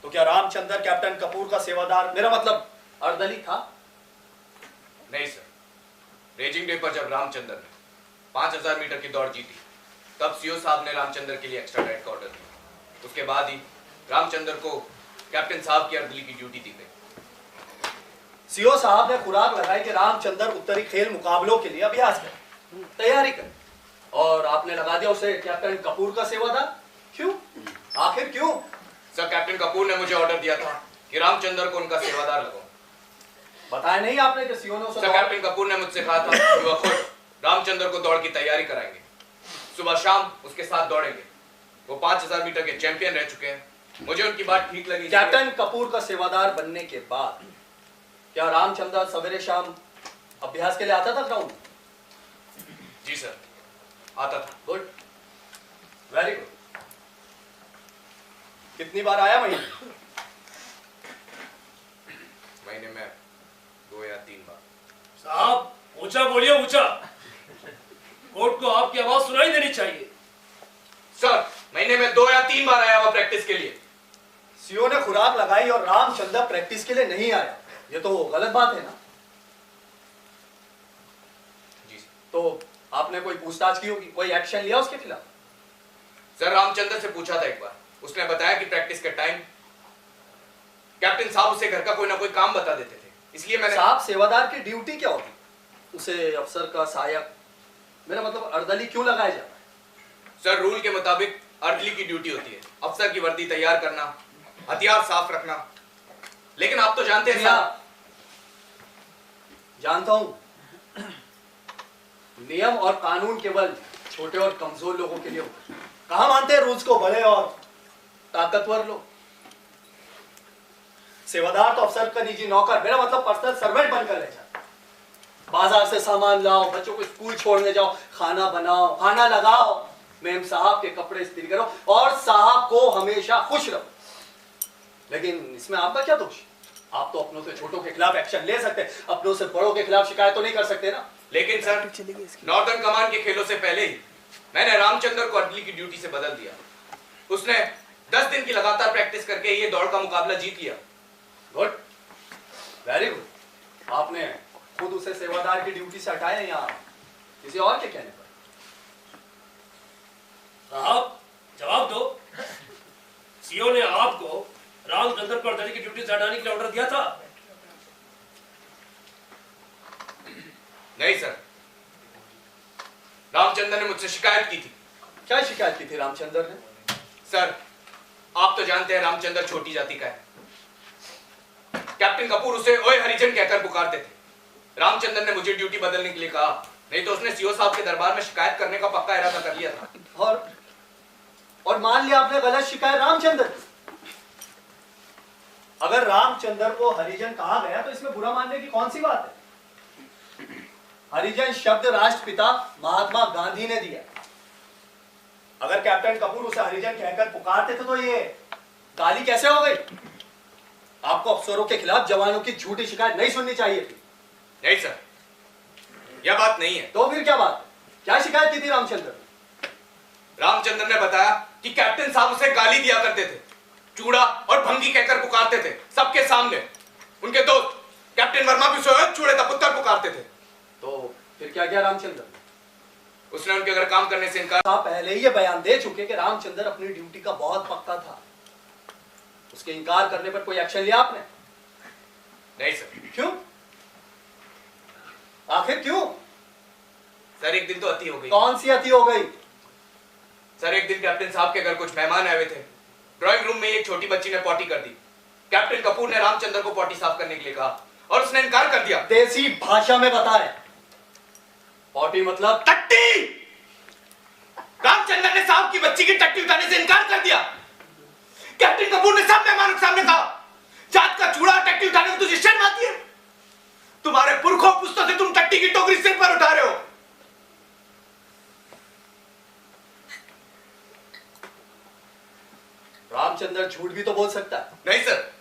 तो क्या रामचंद्र कैप्टन कपूर का सेवादार, मेरा मतलब अर्दली था? नहीं सर, रेजिंग डे पर जब रामचंद्र ने 5000 मीटर की दौड़ जीती तब सीओ साहब ने रामचंद्र के लिए एक्स्ट्रा डाइट का ऑर्डर दिया। उसके बाद ही रामचंद्र को कैप्टन साहब की अर्दली की ड्यूटी दी गई। सीओ साहब ने खुराक लगाई कि रामचंद्र उत्तरी खेल मुकाबलों के लिए अभ्यास करे, तैयारी करे, और आपने लगा दिया उसे कैप्टन कपूर का सेवादार। क्यों, आखिर क्यों? सर, कैप्टन कपूर ने मुझे ऑर्डर दिया था कि रामचंद्र को उनका सेवादार लगाऊं। बताया नहीं आपने कि सीओ ने उसे? सर, कैप्टन कपूर ने मुझसे कहा था कि वह खुद रामचंद्र को दौड़ की तैयारी कराएंगे, सुबह शाम उसके साथ दौड़ेंगे। वो 5000 मीटर के चैंपियन रह चुके हैं, मुझे उनकी बात ठीक लगी। कैप्टन कपूर का सेवादार बनने के बाद क्या रामचंद्र सवेरे शाम अभ्यास के लिए आता था ग्राउंड? जी सर, आता था। Good, very good. कितनी बार आया महीने में 2 या 3 बार। साहब ऊंचा बोलिए, ऊंचा। कोर्ट को आपकी आवाज सुनाई देनी चाहिए। सर, महीने में 2 या 3 बार आया हुआ प्रैक्टिस के लिए। सीओ ने खुराक लगाई और रामचंद्र प्रैक्टिस के लिए नहीं आया, ये तो गलत बात है ना? जी सर। तो आपने कोई पूछताछ की होगी, कोई एक्शन लिया उसके खिलाफ? सर, रामचंद्र से पूछा था एक बार, उसने बताया कि प्रैक्टिस के टाइम कैप्टन साहब उसे घर का कोई ना कोई काम बता देते थे, इसलिए मैंने। साहब, सेवादार की ड्यूटी क्या होती? उसे अफसर का सहायक, मेरा मतलब अर्दली क्यों लगाया जाता है? सर, रूल के मुताबिक अर्दली की ड्यूटी होती है अफसर की वर्दी तैयार करना, हथियार साफ रखना। लेकिन आप तो जानते हैं साहब। जानता हूं, नियम और कानून केवल छोटे और कमजोर लोगों के लिए होते हैं। कहां मानते हैं रूल्स को बड़े और ताकतवर लोग? सेवादार तो अफसर का निजी नौकर, मेरा मतलब पर्सनल सर्वेंट बनकर रह जाता। बाजार से सामान लाओ, बच्चों को स्कूल छोड़ने जाओ, खाना बनाओ, खाना लगाओ, मेम साहब के कपड़े इस्त्री करो और साहब को हमेशा खुश रखो। लेकिन इसमें आपका क्या दोष? आप तो अपनों से छोटों के खिलाफ एक्शन ले सकते, अपनों से बड़ों के खिलाफ शिकायत तो नहीं कर सकते ना? लेकिन सर, नॉर्दर्न कमान के खेलों से पहले ही मैंने रामचंद्र को अर्दली की ड्यूटी से बदल दिया। उसने 10 दिन की लगातार प्रैक्टिस करके ये दौड़ का मुकाबला जीत लिया। Good, very good. आपने खुद उसे सेवादार की ड्यूटी से हटाया या किसी और के कहने पर? साहब जवाब दो। सीओ ने आपको रामचंद्र को अर्दली की ड्यूटी से हटाने के लिए ऑर्डर दिया था? नहीं सर, रामचंद्र ने मुझसे शिकायत की थी। क्या शिकायत की थी रामचंद्र ने? सर, आप तो जानते हैं रामचंद्र छोटी जाति का है। कैप्टन कपूर उसे ओए हरिजन कहकर पुकारते थे। रामचंद्र ने मुझे ड्यूटी बदलने के लिए कहा, नहीं तो उसने सीओ साहब के दरबार में शिकायत करने का पक्का इरादा कर लिया था। और मान लिया आपने गलत शिकायत रामचंद्र। अगर रामचंद्र को हरिजन कहा गया तो इसमें बुरा मानने की कौन सी बात है? हरिजन शब्द राष्ट्रपिता महात्मा गांधी ने दिया। अगर कैप्टन कपूर उसे हरिजन कहकर पुकारते थे तो ये गाली कैसे हो गई? आपको अफसरों के खिलाफ जवानों की झूठी शिकायत नहीं सुननी चाहिए थी। नहीं सर, यह बात नहीं है। तो फिर क्या बात है? क्या शिकायत की थी रामचंद्र? रामचंद्र ने बताया कि कैप्टन साहब उसे गाली दिया करते थे, चूड़ा और भंगी कहकर पुकारते थे सबके सामने। उनके दोस्त कैप्टन वर्मा भी उसे चूड़े का पुत्र पुकारते थे। तो फिर क्या किया रामचंद्र? उसने उनके घर काम करने से इनकार। आप पहले ही ये बयान दे चुके कि रामचंद्र अपनी ड्यूटी का बहुत पक्का था। उसके इनकार करने पर कोई एक्शन लिया आपने? नहीं सर। क्यों? आखिर क्यों? सर, एक दिन तो अति हो गई। कौन सी अति हो गई? सर, एक दिन कैप्टन साहब के घर कुछ मेहमान आए हुए थे। ड्राइंग रूम में एक छोटी बच्ची ने पॉटी कर दी। कैप्टन कपूर ने रामचंद्र को पॉटी साफ करने के लिए कहा और उसने इनकार कर दिया। देसी भाषा में बताएं। पॉटी मतलब? टट्टी। रामचंद्र ने साहब की बच्ची की टट्टी उठाने से इनकार कर दिया। कैप्टन कपूर ने सब मेहमानों के सामने कहा, जात का चूड़ा टट्टी उठाने में तुझे शर्म आती है? तुम्हारे पुरखों पुस्तों से तुम टट्टी की टोकरी सिर पर उठा रहे हो। झूठ भी तो बोल सकता है। नहीं सर,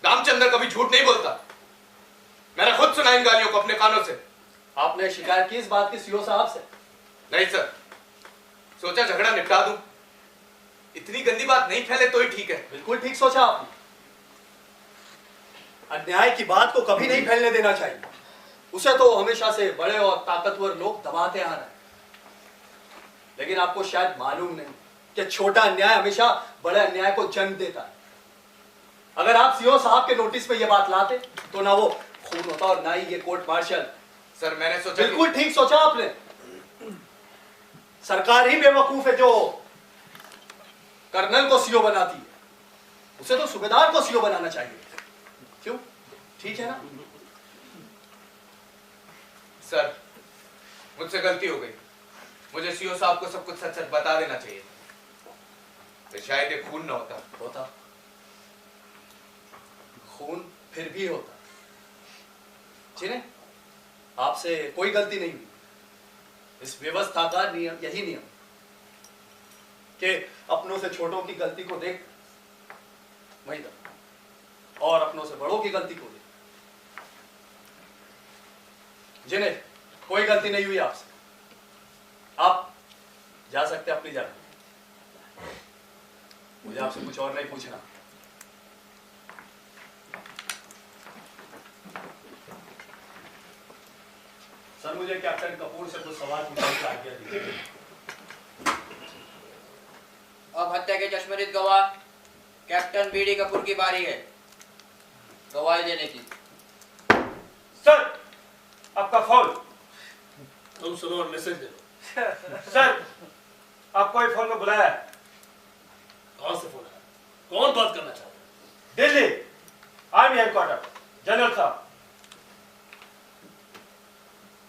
रामचंद्र कभी झूठ नहीं बोलता। मैंने खुद सुना इन गालियों को अपने कानों से। आपने शिकायत की इस बात की सीओ साहब से? नहीं सर, सोचा झगड़ा निपटा दूं। इतनी गंदी बात नहीं फैले तो ही ठीक है। बिल्कुल ठीक सोचा आपने। अन्याय की बात को कभी नहीं फैलने देना चाहिए। उसे तो हमेशा से बड़े और ताकतवर लोग दबाते आ रहे हैं, लेकिन आपको शायद मालूम नहीं कि छोटा अन्याय हमेशा बड़े अन्याय को जन्म देता है। अगर आप सीओ साहब के नोटिस पे ये बात लाते तो ना वो खून होता और ना ही ये कोर्ट मार्शल। सर मैंने सोचा बिल्कुल ठीक सोचा आपने। सरकार ही बेवकूफ है जो कर्नल को सीओ बनाती है। उसे तो सूबेदार को सीओ बनाना चाहिए। क्यों? ठीक है ना? सर मुझसे गलती हो गई। मुझे सीओ साहब को सब कुछ सच सच बता देना चाहिए तो शायद ये खून ना होता। खून फिर भी होता। जिन्हें आपसे कोई गलती नहीं हुई। इस व्यवस्था का नियम यही नियम कि अपनों से छोटों की गलती को देख वहीं तक और अपनों से बड़ों की गलती को देख। जिन्हें कोई गलती नहीं हुई आपसे, आप जा सकते अपनी जगह। मुझे आपसे कुछ और नहीं पूछना। सर मुझे कैप्टन कपूर से कुछ सवाल पूछने की आज्ञा दीजिए। अब हत्या के चश्मदीद गवाह कैप्टन बीडी कपूर की बारी है गवाही देने की। सर आपका फोन। तुम सुनो और मैसेज दे दो। सर आपको ही फोन में बुलाया है। कौन से फोन है? कौन बात करना चाहता है? दिल्ली आर्मी हेडक्वार्टर जनरल साहब।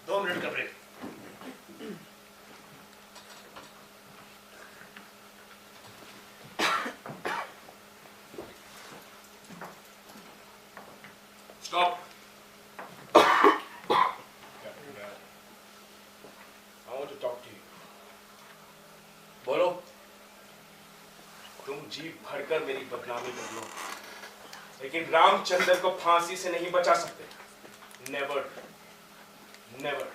2 मिनट का break. Stop. I want to talk to you. बोलो। तुम जी भरकर मेरी बदनामी कर लो, लेकिन रामचंद्र को फांसी से नहीं बचा सकते। Never never.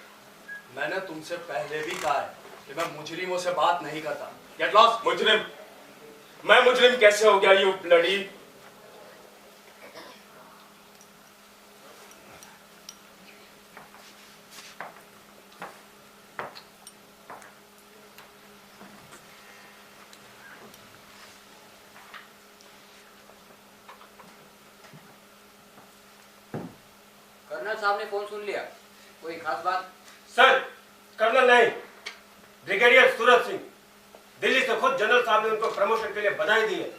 मैंने तुमसे पहले भी कहा है कि मैं मुजरिमों से बात नहीं करता। Get lost. मुजरिम? मैं मुजरिम कैसे हो गया? You bloody. कर्नल साहब ने फोन सुन लिया। कोई खास बात? सर कर्नल नहीं, ब्रिगेडियर सूरज सिंह। दिल्ली से खुद जनरल साहब ने उनको प्रमोशन के लिए बधाई दी है।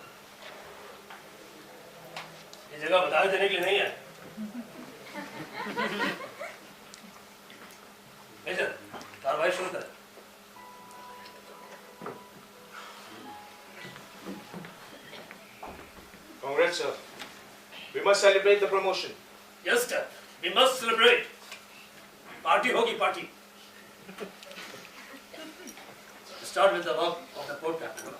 ये जगह बधाई देने के लिए नहीं है। मेजर कार्रवाई शुरू करें। Congrats, sir. We must celebrate the promotion. Yes, sir. We must celebrate. Party होगी party. Start with the work of the court captain.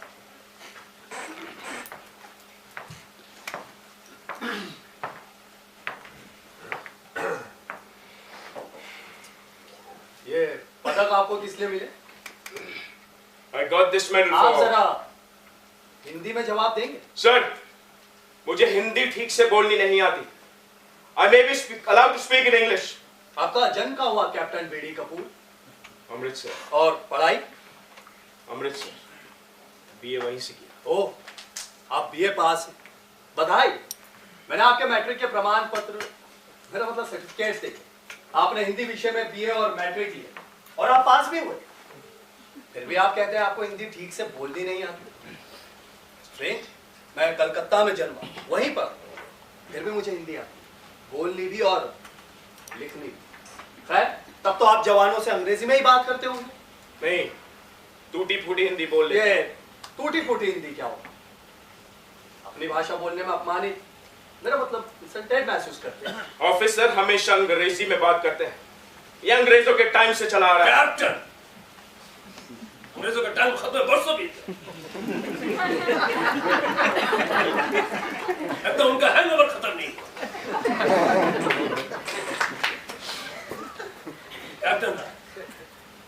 ये पदक आपको किस लिए मिले? I got this medal आप for. जरा हिंदी में जवाब देंगे? Sir, मुझे हिंदी ठीक से बोलनी नहीं आती। I may be allowed to speak in English. आपका जन्म कहाँ हुआ कैप्टन बीडी कपूर? अमृतसर। और पढ़ाई? अमृतसर। बीए वहीं से किया। ओह, आप बीए पास हैं। बधाई। मैंने आपके मैट्रिक के प्रमाण पत्र, मेरा मतलब सर्टिफिकेट्स देखे। आपने हिंदी विषय में बीए और मैट्रिक लिया और आप पास भी हुए। फिर भी आप कहते हैं आपको हिंदी ठीक से बोलनी नहीं आती। स्ट्रेंज। मैं कलकत्ता में जन्मा, वहीं पर, फिर भी मुझे हिंदी आती, बोलनी भी और लिखनी भी। खैर, तब तो आप जवानों से अंग्रेजी में ही बात करते होंगे। नहीं, टूटी फूटी हिंदी बोल ले। ये टूटी फूटी हिंदी क्या होगा? अपनी भाषा बोलने में अपमानित, मेरा मतलब इंसल्टेड महसूस करते हैं। ऑफिसर हमेशा अंग्रेजी में बात करते हैं। ये अंग्रेजों के टाइम से चला आ रहा है। कैप्टन, अंग्रेजों का टाइम खत्म है, बरसों बीत गए। अब तो उनका हैंगओवर खत्म नहीं हुआ।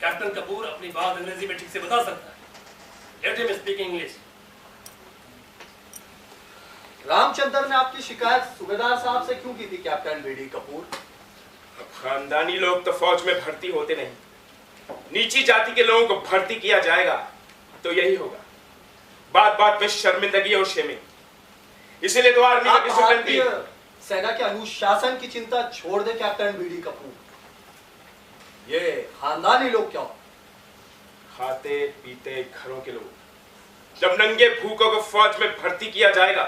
कैप्टन कपूर अपनी बात अंग्रेजी में ठीक से बता सकता है। Let him speak English. Ramchandra ने आपकी शिकायत सूबेदार साहब से क्यों की थी कैप्टन बीडी कपूर? खानदानी लोग तो फौज में भर्ती होते नहीं, नीची जाति के लोगों को भर्ती किया जाएगा तो यही होगा, बात बात में शर्मिंदगी और शेमिंग। इसीलिए तो आर्मी की सुगंधी सेना के अनुशासन की चिंता छोड़ दे कैप्टन बीडी कपूर। ये खानदानी लोग क्या? खाते पीते घरों के लोग। जब नंगे भूखों को फौज में भर्ती किया जाएगा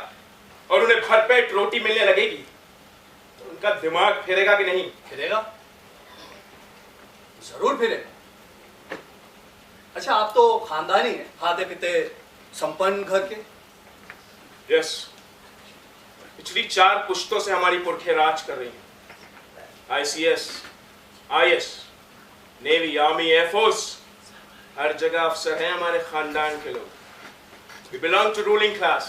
और उन्हें भरपेट रोटी मिलने लगेगी तो उनका दिमाग फिरेगा कि नहीं? फिरेगा, जरूर फिरेगा। अच्छा, आप तो खानदानी हैं, खाते पीते संपन्न घर के। यस, पिछली 4 पुश्तों से हमारी पुरखे राज कर रही हैं। ICS, IS, navy, army, air force, हर जगह अफसर हैं हमारे खानदान के लोग। We belong to ruling class.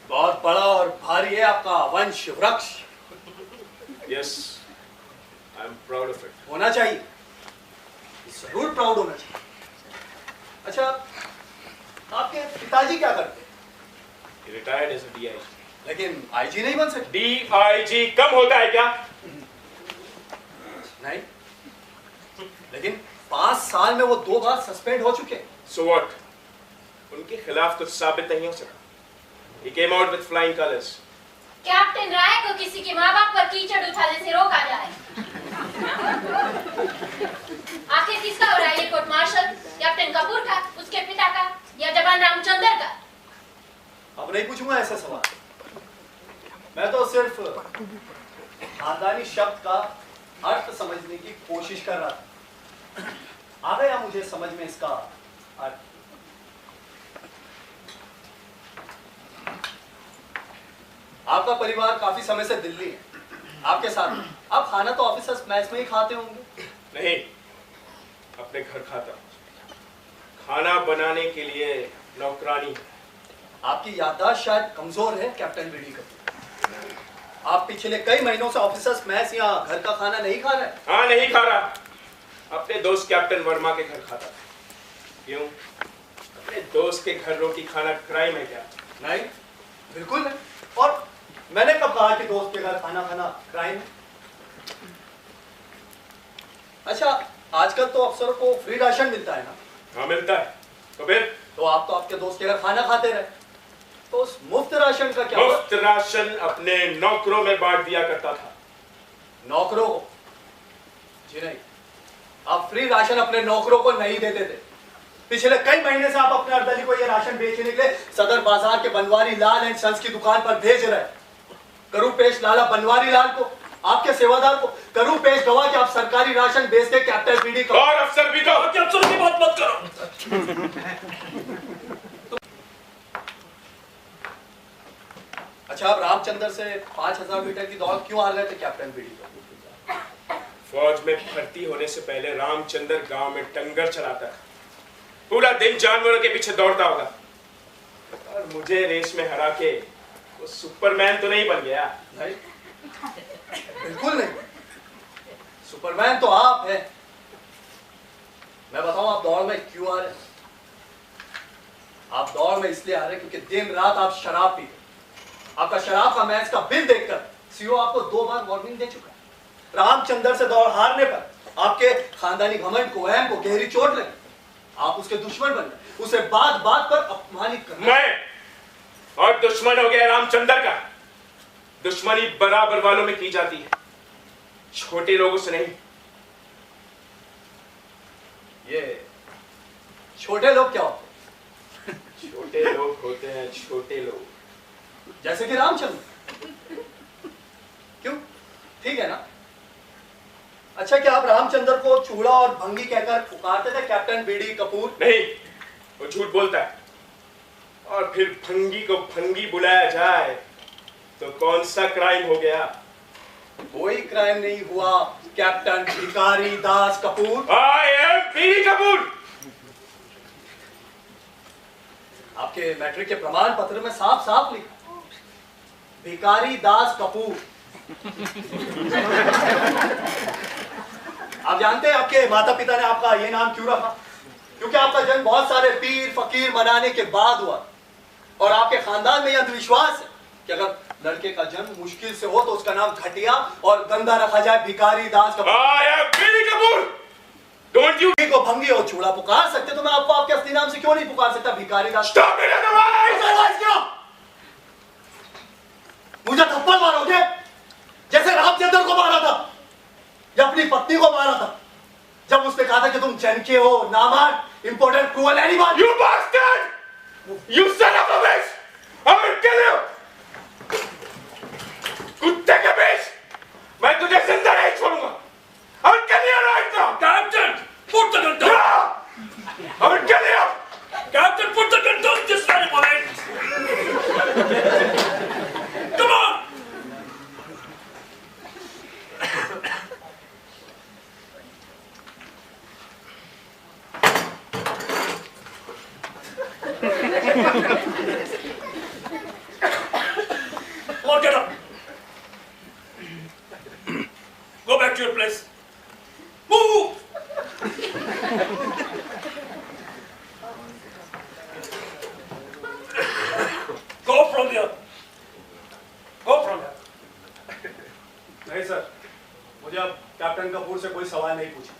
बहुत बड़ा और भारी है आपका वंश वृक्ष। Yes, I'm proud of it. होना चाहिए, जरूर प्राउड होना चाहिए। अच्छा, आपके पिताजी क्या करते हैं? He retired as a DIG. लेकिन IG नहीं बन सकते। DIG कम होता है क्या? नहीं, लेकिन 5 साल में वो 2 बार सस्पेंड हो चुके। So what? उनके खिलाफ कुछ साबित नहीं हो सका। He came out with flying colors. Captain Rai को किसी के माँ बाप पर कीचड़ उछालने से रोका जाए। आखिर किसका हो रहा है ये कोर्ट मार्शल? कैप्टन कपूर का, उसके पिता का, या जवान रामचंद्र का? अब नहीं पूछूंगा ऐसा सवाल। मैं तो सिर्फ खानदानी शब्द का अर्थ समझने की कोशिश कर रहा था। आ गया मुझे समझ में इसका अर्थ। आपका परिवार काफी समय से दिल्ली है, आपके साथ। आप खाना तो ऑफिसर्स मैस में ही खाते होंगे। नहीं, अपने घर खाता। खाना बनाने के लिए नौकरानी है। आपकी याददाश्त शायद कमजोर है कैप्टन बीडी कपूर। आप पिछले कई महीनों से ऑफिसर्स मैस या घर का खाना नहीं खा रहे? हाँ, नहीं खा रहा। अपने दोस्त कैप्टन वर्मा के घर खाता। क्यों? अपने दोस्त के घर रोटी खाना क्राइम है क्या? नहीं, बिल्कुल नहीं। और मैंने कब कहा कि दोस्त के घर खाना खाना क्राइम है? अच्छा, आजकल तो अफसरों को फ्री राशन मिलता है ना? हाँ, मिलता है। तो फिर? तो आप तो आपके दोस्त के घर खाना खाते रहे, तो उस मुफ्त राशन का क्या? मुफ्त राशन अपने नौकरों में बांट दिया करता था। नौकरों को? जी नहीं, आप फ्री राशन अपने नौकरों को नहीं देते थे। पिछले कई महीने से आप अपने अर्दली को यह राशन बेचने के लिए सदर बाजार के बनवारी लाल एंड सन्स की दुकान पर भेज रहे हैं। करूं पेश लाला बनवारी लाल को, आपके सेवादार को, करूं पेश गवाह कि आप सरकारी राशन बेचते कैप्टन बीडी को। और अफसर भी तो। अफसर की बात मत करो। अच्छा, आप रामचंद्र से 5000 मीटर की दौड़ क्यों हार गए थे कैप्टन बीडी को? फौज में भर्ती होने से पहले रामचंद्र गांव में टंगर चलाता था। पूरा दिन जानवरों के पीछे दौड़ता होगा। और मुझे रेस में हरा के वो सुपरमैन तो नहीं बन गया? नहीं, बिल्कुल नहीं। सुपरमैन तो आप हैं। मैं बताऊं आप दौड़ में क्यों आ रहे? आप दौड़ में इसलिए आ रहे क्योंकि दिन रात आप शराब पीते। आपका शराब का मैच का बिल देखकर सीओ आपको 2 बार वार्निंग दे चुका है। रामचंद्र से दौड़ हारने पर आपके खानदानी घमंड को, अहम को गहरी चोट लगी। आप उसके दुश्मन बन गए, उसे बात बात पर अपमानित कर। मैं और दुश्मन हो गया रामचंद्र का। दुश्मनी बराबर वालों में की जाती है, छोटे लोगों से नहीं। ये छोटे लोग क्या होते हैं? छोटे लोग होते हैं छोटे लोग, जैसे कि रामचंद्र। क्यों? ठीक है ना? अच्छा, क्या आप रामचंद्र को चूड़ा और भंगी कहकर पुकारते थे कैप्टन बीडी कपूर? नहीं, वो झूठ बोलता है। और फिर भंगी को भंगी बुलाया जाए तो कौन सा क्राइम हो गया? कोई क्राइम नहीं हुआ captain Bhikhari Das Kapoor. I am BD Kapoor. आपके मैट्रिक के प्रमाण पत्र में साफ साफ लिखा, भिकारी दास कपूर। आप जानते हैं आपके माता पिता ने आपका ये नाम क्यों रखा? क्योंकि आपका जन्म बहुत सारे पीर फकीर मनाने के बाद हुआ और आपके खानदान में यह अंधविश्वास है कि अगर लड़के का जन्म मुश्किल से हो तो उसका नाम घटिया और गंदा रखा जाए, भिखारी दास कपूर। Don't you को भंगी और चूड़ा पुकार सकते तो मैं आपको आपके असली नाम से क्यों नहीं पुकार सकता, भिखारी दास? stop it otherwise? क्यों? मुझे थप्पड़ मारोगे जैसे रामचंद्र को मारा था या अपनी पत्नी को मारा था जब उसने कहा था कि तुम जनके हो, नामार, important, cruel animal? You bastard! You son of a bitch! I will kill you! कुत्ते के बीच मैं तुझे जिंदा नहीं छोड़ूंगा। I will kill you right now! Captain, put the gun down! No! I will kill you! Captain, put the gun down this very moment! Come on! Come on, get up! Go back to your place. Move! Go from here. Go from here. नहीं sir, मुझे अब captain Kapoor से कोई सवाल नहीं पूछा।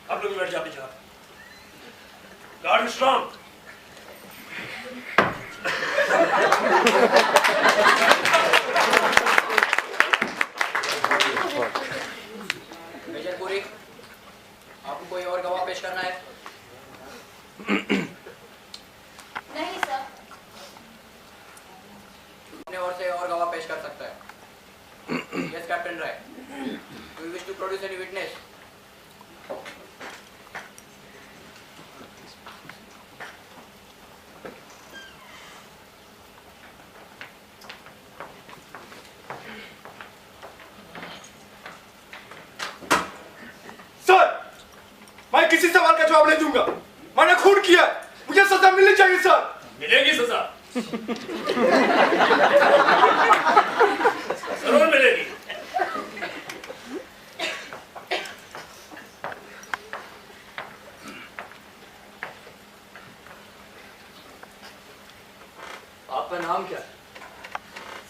आप लोग भी बैठ जाओ अपनी जगह। Guard strong. मेजर पुरी, आपको कोई और गवाह पेश करना है? नहीं सर। अपने ओर से और गवाह पेश कर सकता है। Yes, Captain Rai. Do you wish to produce any witness? Sir, मैं किसी सवाल का जवाब नहीं दूंगा। मैंने खून किया, मुझे सजा मिलनी चाहिए सर। मिलेगी सजा। जरूर मिलेगी। आपका नाम क्या है?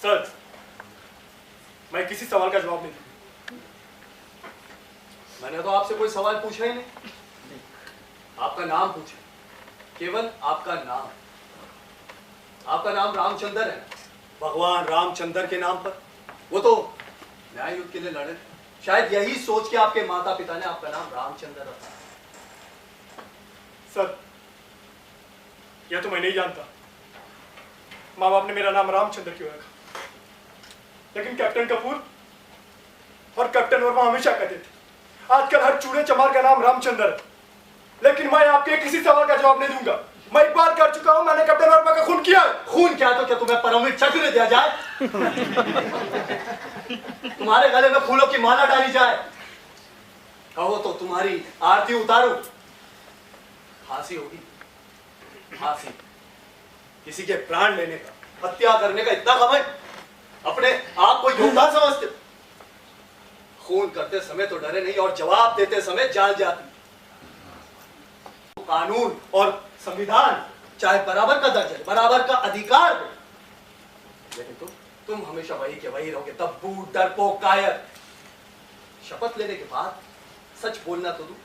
सर, मैं किसी सवाल का जवाब नहीं दूंगा। मैंने तो आपसे कोई सवाल पूछा ही नहीं, आपका नाम पूछा, केवल आपका नाम। आपका नाम रामचंद्र है, भगवान रामचंद्र के नाम पर। वो तो न्याय युद्ध के लिए लड़े, शायद यही सोच के आपके माता पिता ने आपका नाम रामचंद्र रखा। सर, यह तो मैं नहीं जानता माँ बाप ने मेरा नाम रामचंद्र क्यों रखा, लेकिन कैप्टन कपूर और कैप्टन वर्मा हमेशा कहते थे आजकल हर चूड़े चमार का नाम रामचंद्र है। लेकिन मैं आपके किसी सवाल का जवाब नहीं दूंगा। मैं एक बार कर चुका हूं, मैंने कैप्टन वर्मा का खून किया है। खून क्या तो क्या तुम्हें परमवीर चक्र दिया जाए? तुम्हारे गले में फूलों की माला डाली जाए? कहो तो तुम्हारी आरती उतारू? फांसी होगी, फांसी। किसी के प्राण लेने का, हत्या करने का इतना घमंड, अपने आप को योद्धा समझते। खून करते समय तो डरे नहीं और जवाब देते समय जान जाती। कानून और संविधान चाहे बराबर का दर्जा, बराबर का अधिकार दे, लेकिन तुम हमेशा वही के वही रहोगे, तब्बू, डरपोक, कायर। शपथ लेने के बाद सच बोलना तो दूं,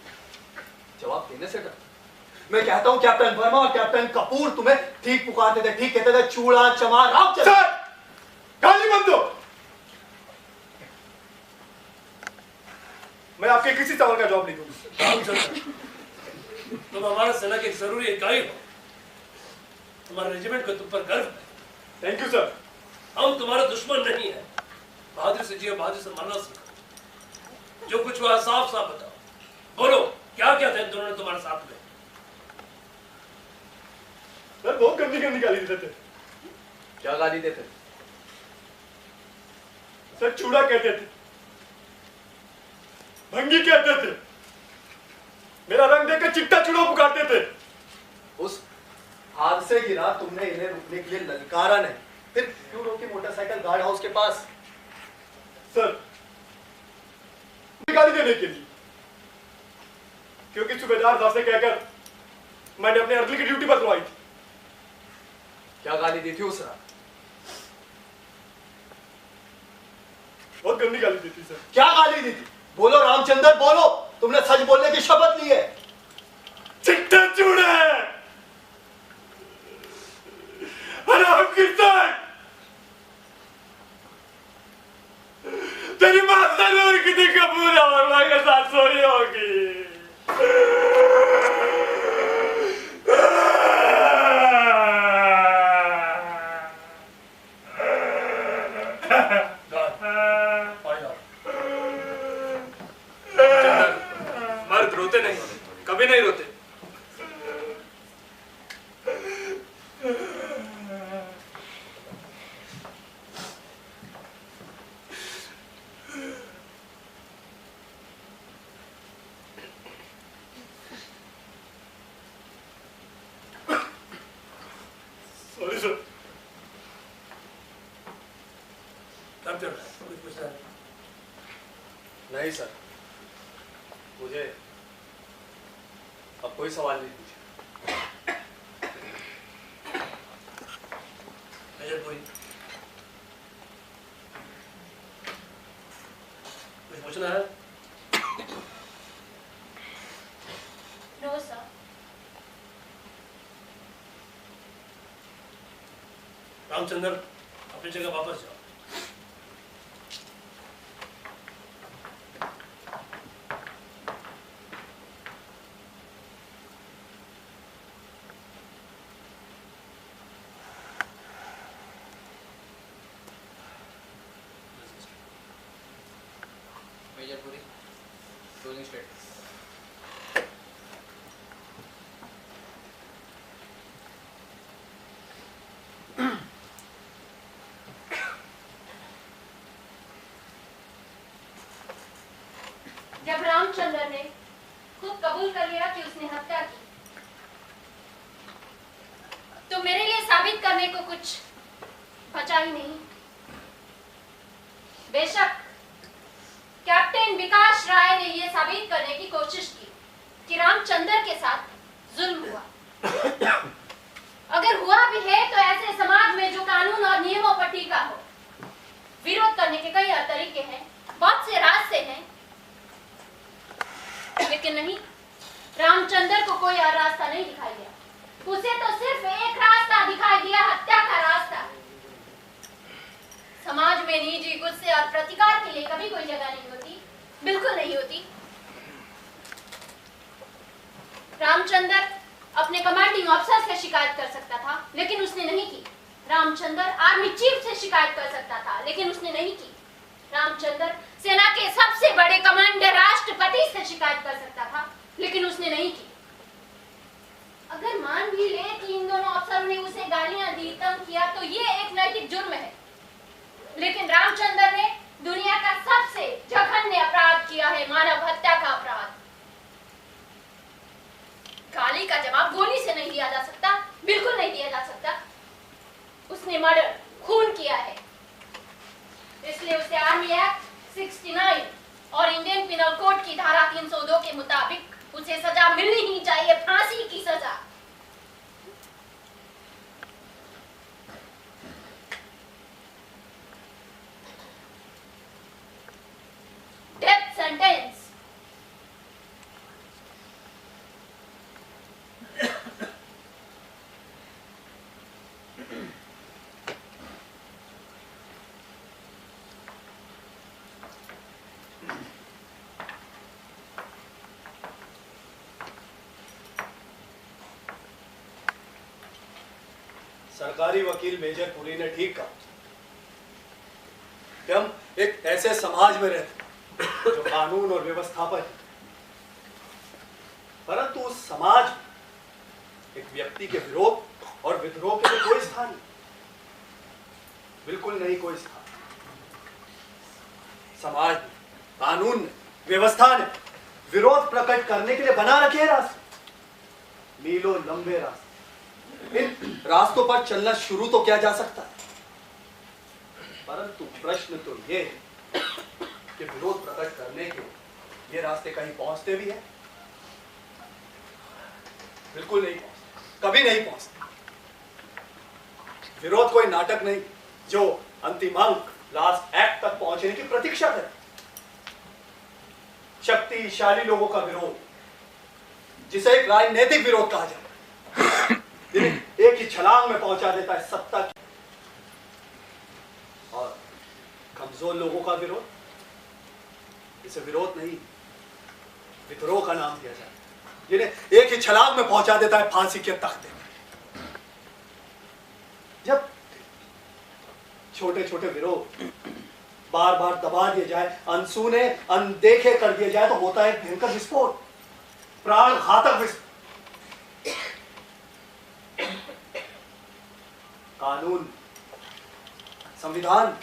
जवाब देने से डर। मैं कहता हूं कैप्टन वर्मा और कैप्टन कपूर तुम्हें ठीक पुकारते थे, ठीक कहते थे, चूड़ा चमार रामचंद्र। सर, गाली मत दो। मैं आपके किसी सवाल का जवाब नहीं दूंगा। तुम हमारा सेना की एक जरूरी इकाई हो, तुम्हारे रेजिमेंट को तुम पर गर्व है। Thank you sir. हम तुम्हारा दुश्मन नहीं है। बहादुर से जियो, बहादुर से मरना सीखो। जो कुछ हुआ साफ साफ बताओ, बोलो क्या क्या था दोनों ने तुम्हारे साथ में? सर, बहुत गंदी गंदी गाली देते थे। क्या गाली देते? सर, चूड़ा कहते थे, भंगी कहते थे, मेरा रंग देखकर चिट्टा चुड़ो पुकारते थे। उस हादसे की रात तुमने इन्हें रुकने के लिए ललकारा नहीं, फिर क्यों रोकी मोटरसाइकिल गार्ड हाउस के पास? सर, गाली देने के लिए, क्योंकि सूबेदार साहब से कहकर मैंने अपने अर्ली की ड्यूटी बदलवाई थी। क्या गाली दी थी उस रात? बहुत गंदी गाली दी थी सर। क्या गाली दी थी? बोलो रामचंद्र, बोलो। तुमने सच बोलने की शपथ ली है। चिट्टे चूड़े, हराम कीर्तन, तेरी मां जरूर कितनी कपूर और के साथ सोई होगी। मर्द रोते नहीं, कभी नहीं रोते। Sorry sir. नहीं सर, मुझे अब कोई सवाल नहीं पूछे। मेजर पुरी, कुछ पूछना है? No sir. रामचंद्र, अपनी जगह वापस जाओ। Major Puri, closing statement. जब रामचंद्र ने खुद कबूल कर लिया कि उसने हत्या की, तो मेरे लिए साबित करने को कुछ बचा ही नहीं। बेशक कैप्टन विकास राय ने यह साबित करने की कोशिश की कि रामचंद्र के साथ जुल्म हुआ। अगर हुआ भी है तो ऐसे समाज में जो कानून और नियमों पर टीका हो। विरोध करने के कई तरीके हैं, बहुत से रास्ते हैं, लेकिन नहीं, रामचंद्र को कोई और रास्ता नहीं दिखाई दिया। उसे तो सिर्फ एक रास्ता दिखाई दिया, हत्या का रास्ता। समाज में निजी गुस्से और प्रतिकार के लिए कभी कोई जगह नहीं होती, बिल्कुल नहीं होती। रामचंद्र अपने कमांडिंग ऑफिसर से शिकायत कर सकता था, लेकिन उसने नहीं की। रामचंद्र आर्मी चीफ से शिकायत कर सकता था, लेकिन उसने नहीं की। रामचंद्र सेना के सबसे बड़े कमांडर राष्ट्रपति से शिकायत कर सकता था, लेकिन उसने नहीं की। अगर मान भी ले कि इन दोनों अफसरों ने उसे गालियां दी, तंग किया, तो ये एक नैतिक जुर्म है। लेकिन रामचंद्र ने दुनिया का सबसे जघन्य अपराध किया है, मानव हत्या का अपराध। गाली का जवाब गोली से नहीं दिया जा सकता, बिल्कुल नहीं दिया जा सकता। उसने मर्डर, खून किया है, इसलिए उसे आर्मी एक्ट 69 और इंडियन पिनल कोड की धारा 302 के मुताबिक उसे सजा मिलनी ही चाहिए, फांसी की सजा। Death sentence. सरकारी वकील मेजर पुरी ने ठीक कहा कि हम एक ऐसे समाज में रहते हैं जो कानून और व्यवस्था पर है, परंतु उस समाज में एक व्यक्ति के विरोध और विद्रोह के लिए कोई स्थान नहीं, बिल्कुल नहीं कोई स्थान। समाज ने, कानून ने व्यवस्था ने विरोध प्रकट करने के लिए बना रखे रास्ते, मीलों लंबे रास्ते। इन रास्तों पर चलना शुरू तो किया जा सकता है, परंतु प्रश्न तो ये है कि विरोध प्रकट करने के ये रास्ते कहीं पहुंचते भी हैं? बिल्कुल नहीं पहुंचते, कभी नहीं पहुंचते। विरोध कोई नाटक नहीं जो अंतिम अंक लास्ट एक्ट तक पहुंचने की प्रतीक्षा करे। शक्तिशाली लोगों का विरोध, जिसे एक राजनीतिक विरोध कहा जाए, जिन्हें एक ही छलांग में पहुंचा देता है सत्ता की। और कमजोर लोगों का विरोध, जिसे विरोध नहीं विद्रोह का नाम दिया जाए, जिन्हें एक ही छलांग में पहुंचा देता है फांसी के तख्ते। जब छोटे छोटे विरोध बार बार दबा दिए जाए, अनसुने अनदेखे कर दिए जाए, तो होता है भयंकर विस्फोट, प्राण घातक विस्फोट। कानून, संविधान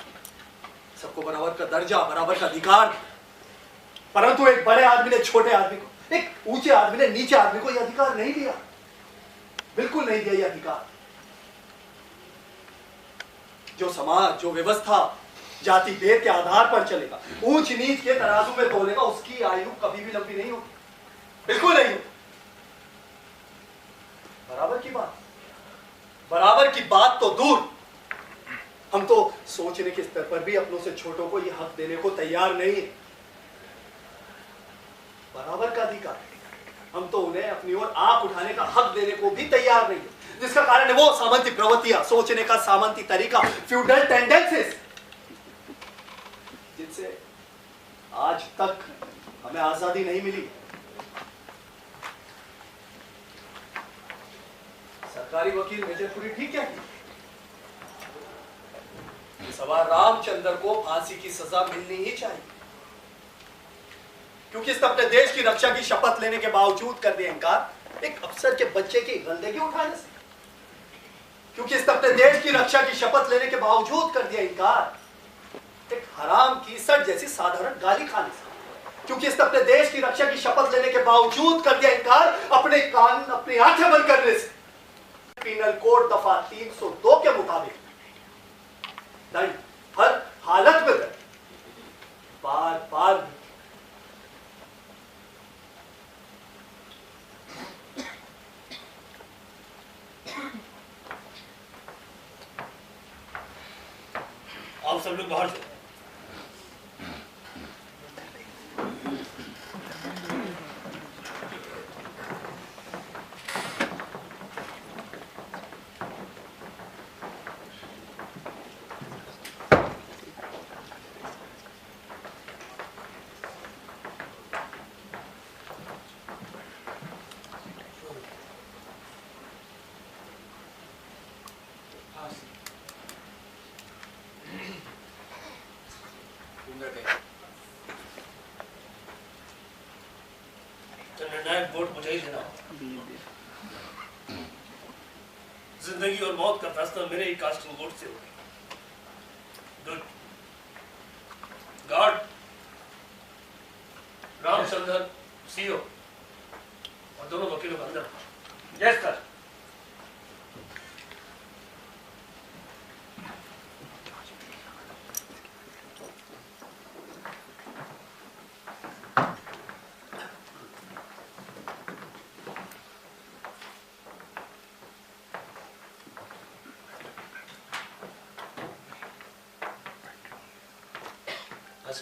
सबको बराबर का दर्जा, बराबर का अधिकार, परंतु एक बड़े आदमी ने छोटे आदमी को, एक ऊंचे आदमी ने नीचे आदमी को यह अधिकार नहीं दिया, बिल्कुल नहीं दिया यह अधिकार। जो समाज, जो व्यवस्था जाति भेद के आधार पर चलेगा, ऊंच नीच के तराजू में तोलेगा, उसकी आयु कभी भी लंबी नहीं होगी, बिल्कुल नहीं होगी। बराबर की बात तो दूर, हम तो सोचने के स्तर पर भी अपनों से छोटों को यह हक देने को तैयार नहीं है। बराबर का अधिकार, हम तो उन्हें अपनी ओर आंख उठाने का हक देने को भी तैयार नहीं है, जिसका कारण है वो सामंती प्रवृत्तियां, सोचने का सामंती तरीका, फ्यूडल टेंडेंसीज, जिनसे आज तक हमें आजादी नहीं मिली। सरकारी वकील मेजरपुरी ठीक है, सवार रामचंद्र को फांसी की सजा मिलनी ही चाहिए, क्योंकि इसने अपने देश की रक्षा की शपथ लेने के बावजूद कर दिया इनकार एक अफसर के बच्चे की गंदगी उठाने से, क्योंकि इसने अपने देश की रक्षा की शपथ लेने के बावजूद कर दिया इनकार एक हराम की सट जैसी साधारण गाली खाने से, क्योंकि इसने अपने देश की रक्षा की शपथ लेने के बावजूद कर दिया इनकार अपने कान, अपनी आंखें बंद करने से। पीनल कोड दफा 302 के मुताबिक दंड हर हालत में दंड, बार बार आप सब लोग बाहर जाओ। निर्णायक वोट मुझे ही देना होगा। जिंदगी और मौत का फैसला मेरे ही कास्टिंग वोट से होगा। गुड। गार्ड, रामचंद्र सीओ और दोनों वकीलों को अंदर। Yes sir.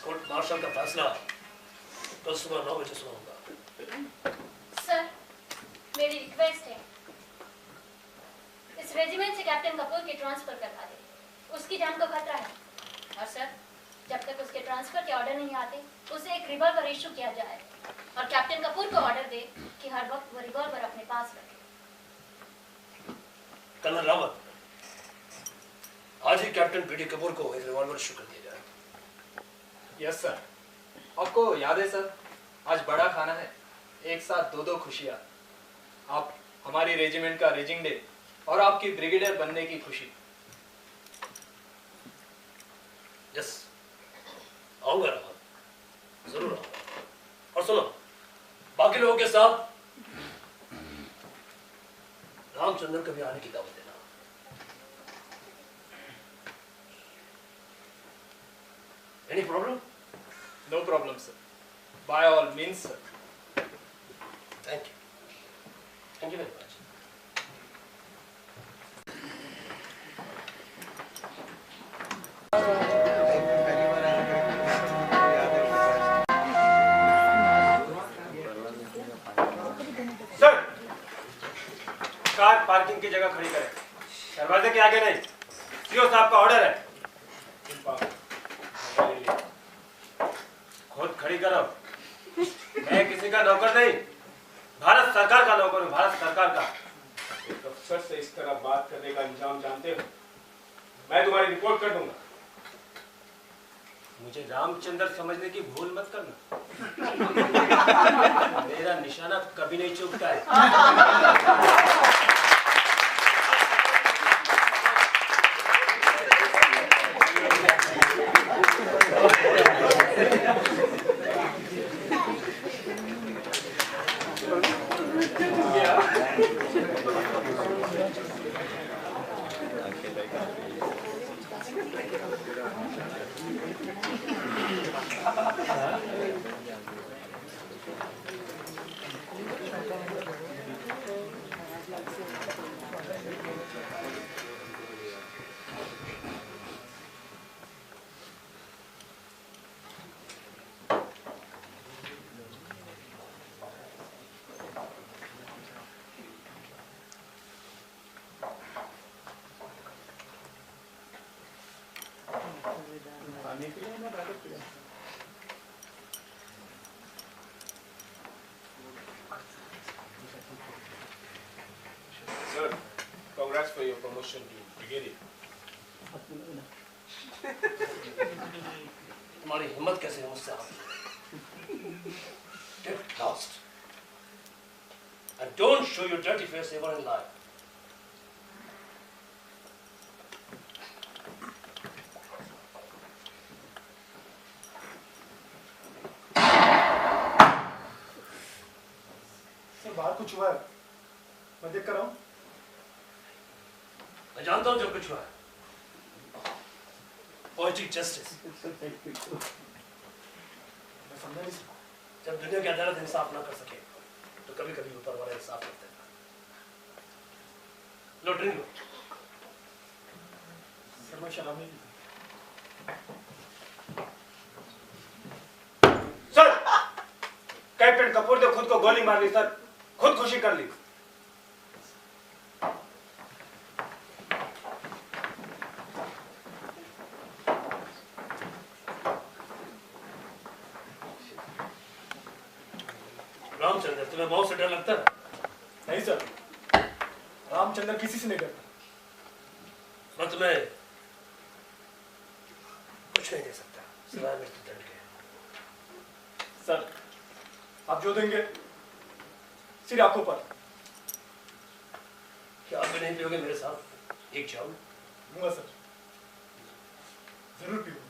कोर्ट मार्शल का फैसला कल सुबह 9 बजे सुनाऊंगा। सर, मेरी रिक्वेस्ट है, इस रेजिमेंट से कैप्टन कपूर की ट्रांसफर करवा दे, उसकी जान को खतरा है। और सर, जब तक उसके ट्रांसफर के ऑर्डर नहीं आते, उसे एक रिवॉल्वर इशू किया जाए और कैप्टन कपूर को ऑर्डर दे कि हर वक्त वो रिवॉल्वर अपने पास रखे। कर्नल रावत, आज ही कैप्टन पीडी कपूर को एक रिवॉल्वर इशू कर दिया जाए। Yes sir. आपको याद है सर, आज बड़ा खाना है, एक साथ दो खुशियां, आप हमारी रेजिमेंट का रेजिंग डे और आपकी ब्रिगेडियर बनने की खुशी। यस, आऊंगा रावत, जरूर आऊंगा। और सुनो, बाकी लोगों के साथ रामचंद्र को भी आने की दावत देना। Any problem? No problem sir, by all means sir. Thank you very much. Sir, car parking की जगह खड़ी करें, दरवाजे के आगे नहीं। सीओ साहब का ऑर्डर है। खुद खड़ी करो। मैं किसी का नौकर नहीं, भारत सरकार का नौकर हूँ, भारत सरकार का। एक अफसर से इस तरह बात करने का अंजाम जानते हो? मैं तुम्हारी रिपोर्ट कर दूंगा। मुझे रामचंद्र समझने की भूल मत करना। मेरा निशाना कभी नहीं चूकता है। Sir, congrats for your promotion to brigadier. तुम्हारी हिम्मत कैसे है मुझसे आगे? Get lost and don't show your dirty face ever in life. Sir बाहर कुछ हुआ है, मैं देख कर आऊं? मैं जानता हूं जो कुछ हुआ है। Poetic justice. मैं समझा नहीं सकता। जब दुनिया की अदालत इंसाफ ना कर सके तो कभी कभी ऊपर वाला इंसाफ करते हैं। लो ड्रिंक लो। सर मैं शराब नहीं पीता। सर, कैप्टन कपूर ने खुद को गोली मार ली सर, खुदकुशी कर ली। रामचंद्र, तुम्हें बहुत से डर लगता है? नहीं सर, रामचंद्र किसी से नहीं डरता। मैं तुम्हें कुछ नहीं दे सकता सिवाय मृत्युदंड के। सर आप जो देंगे सिर्फ आंखों पर। क्या आप भी नहीं पियोगे मेरे साथ एक चावल? दूंगा सर, जरूर पीऊंगा।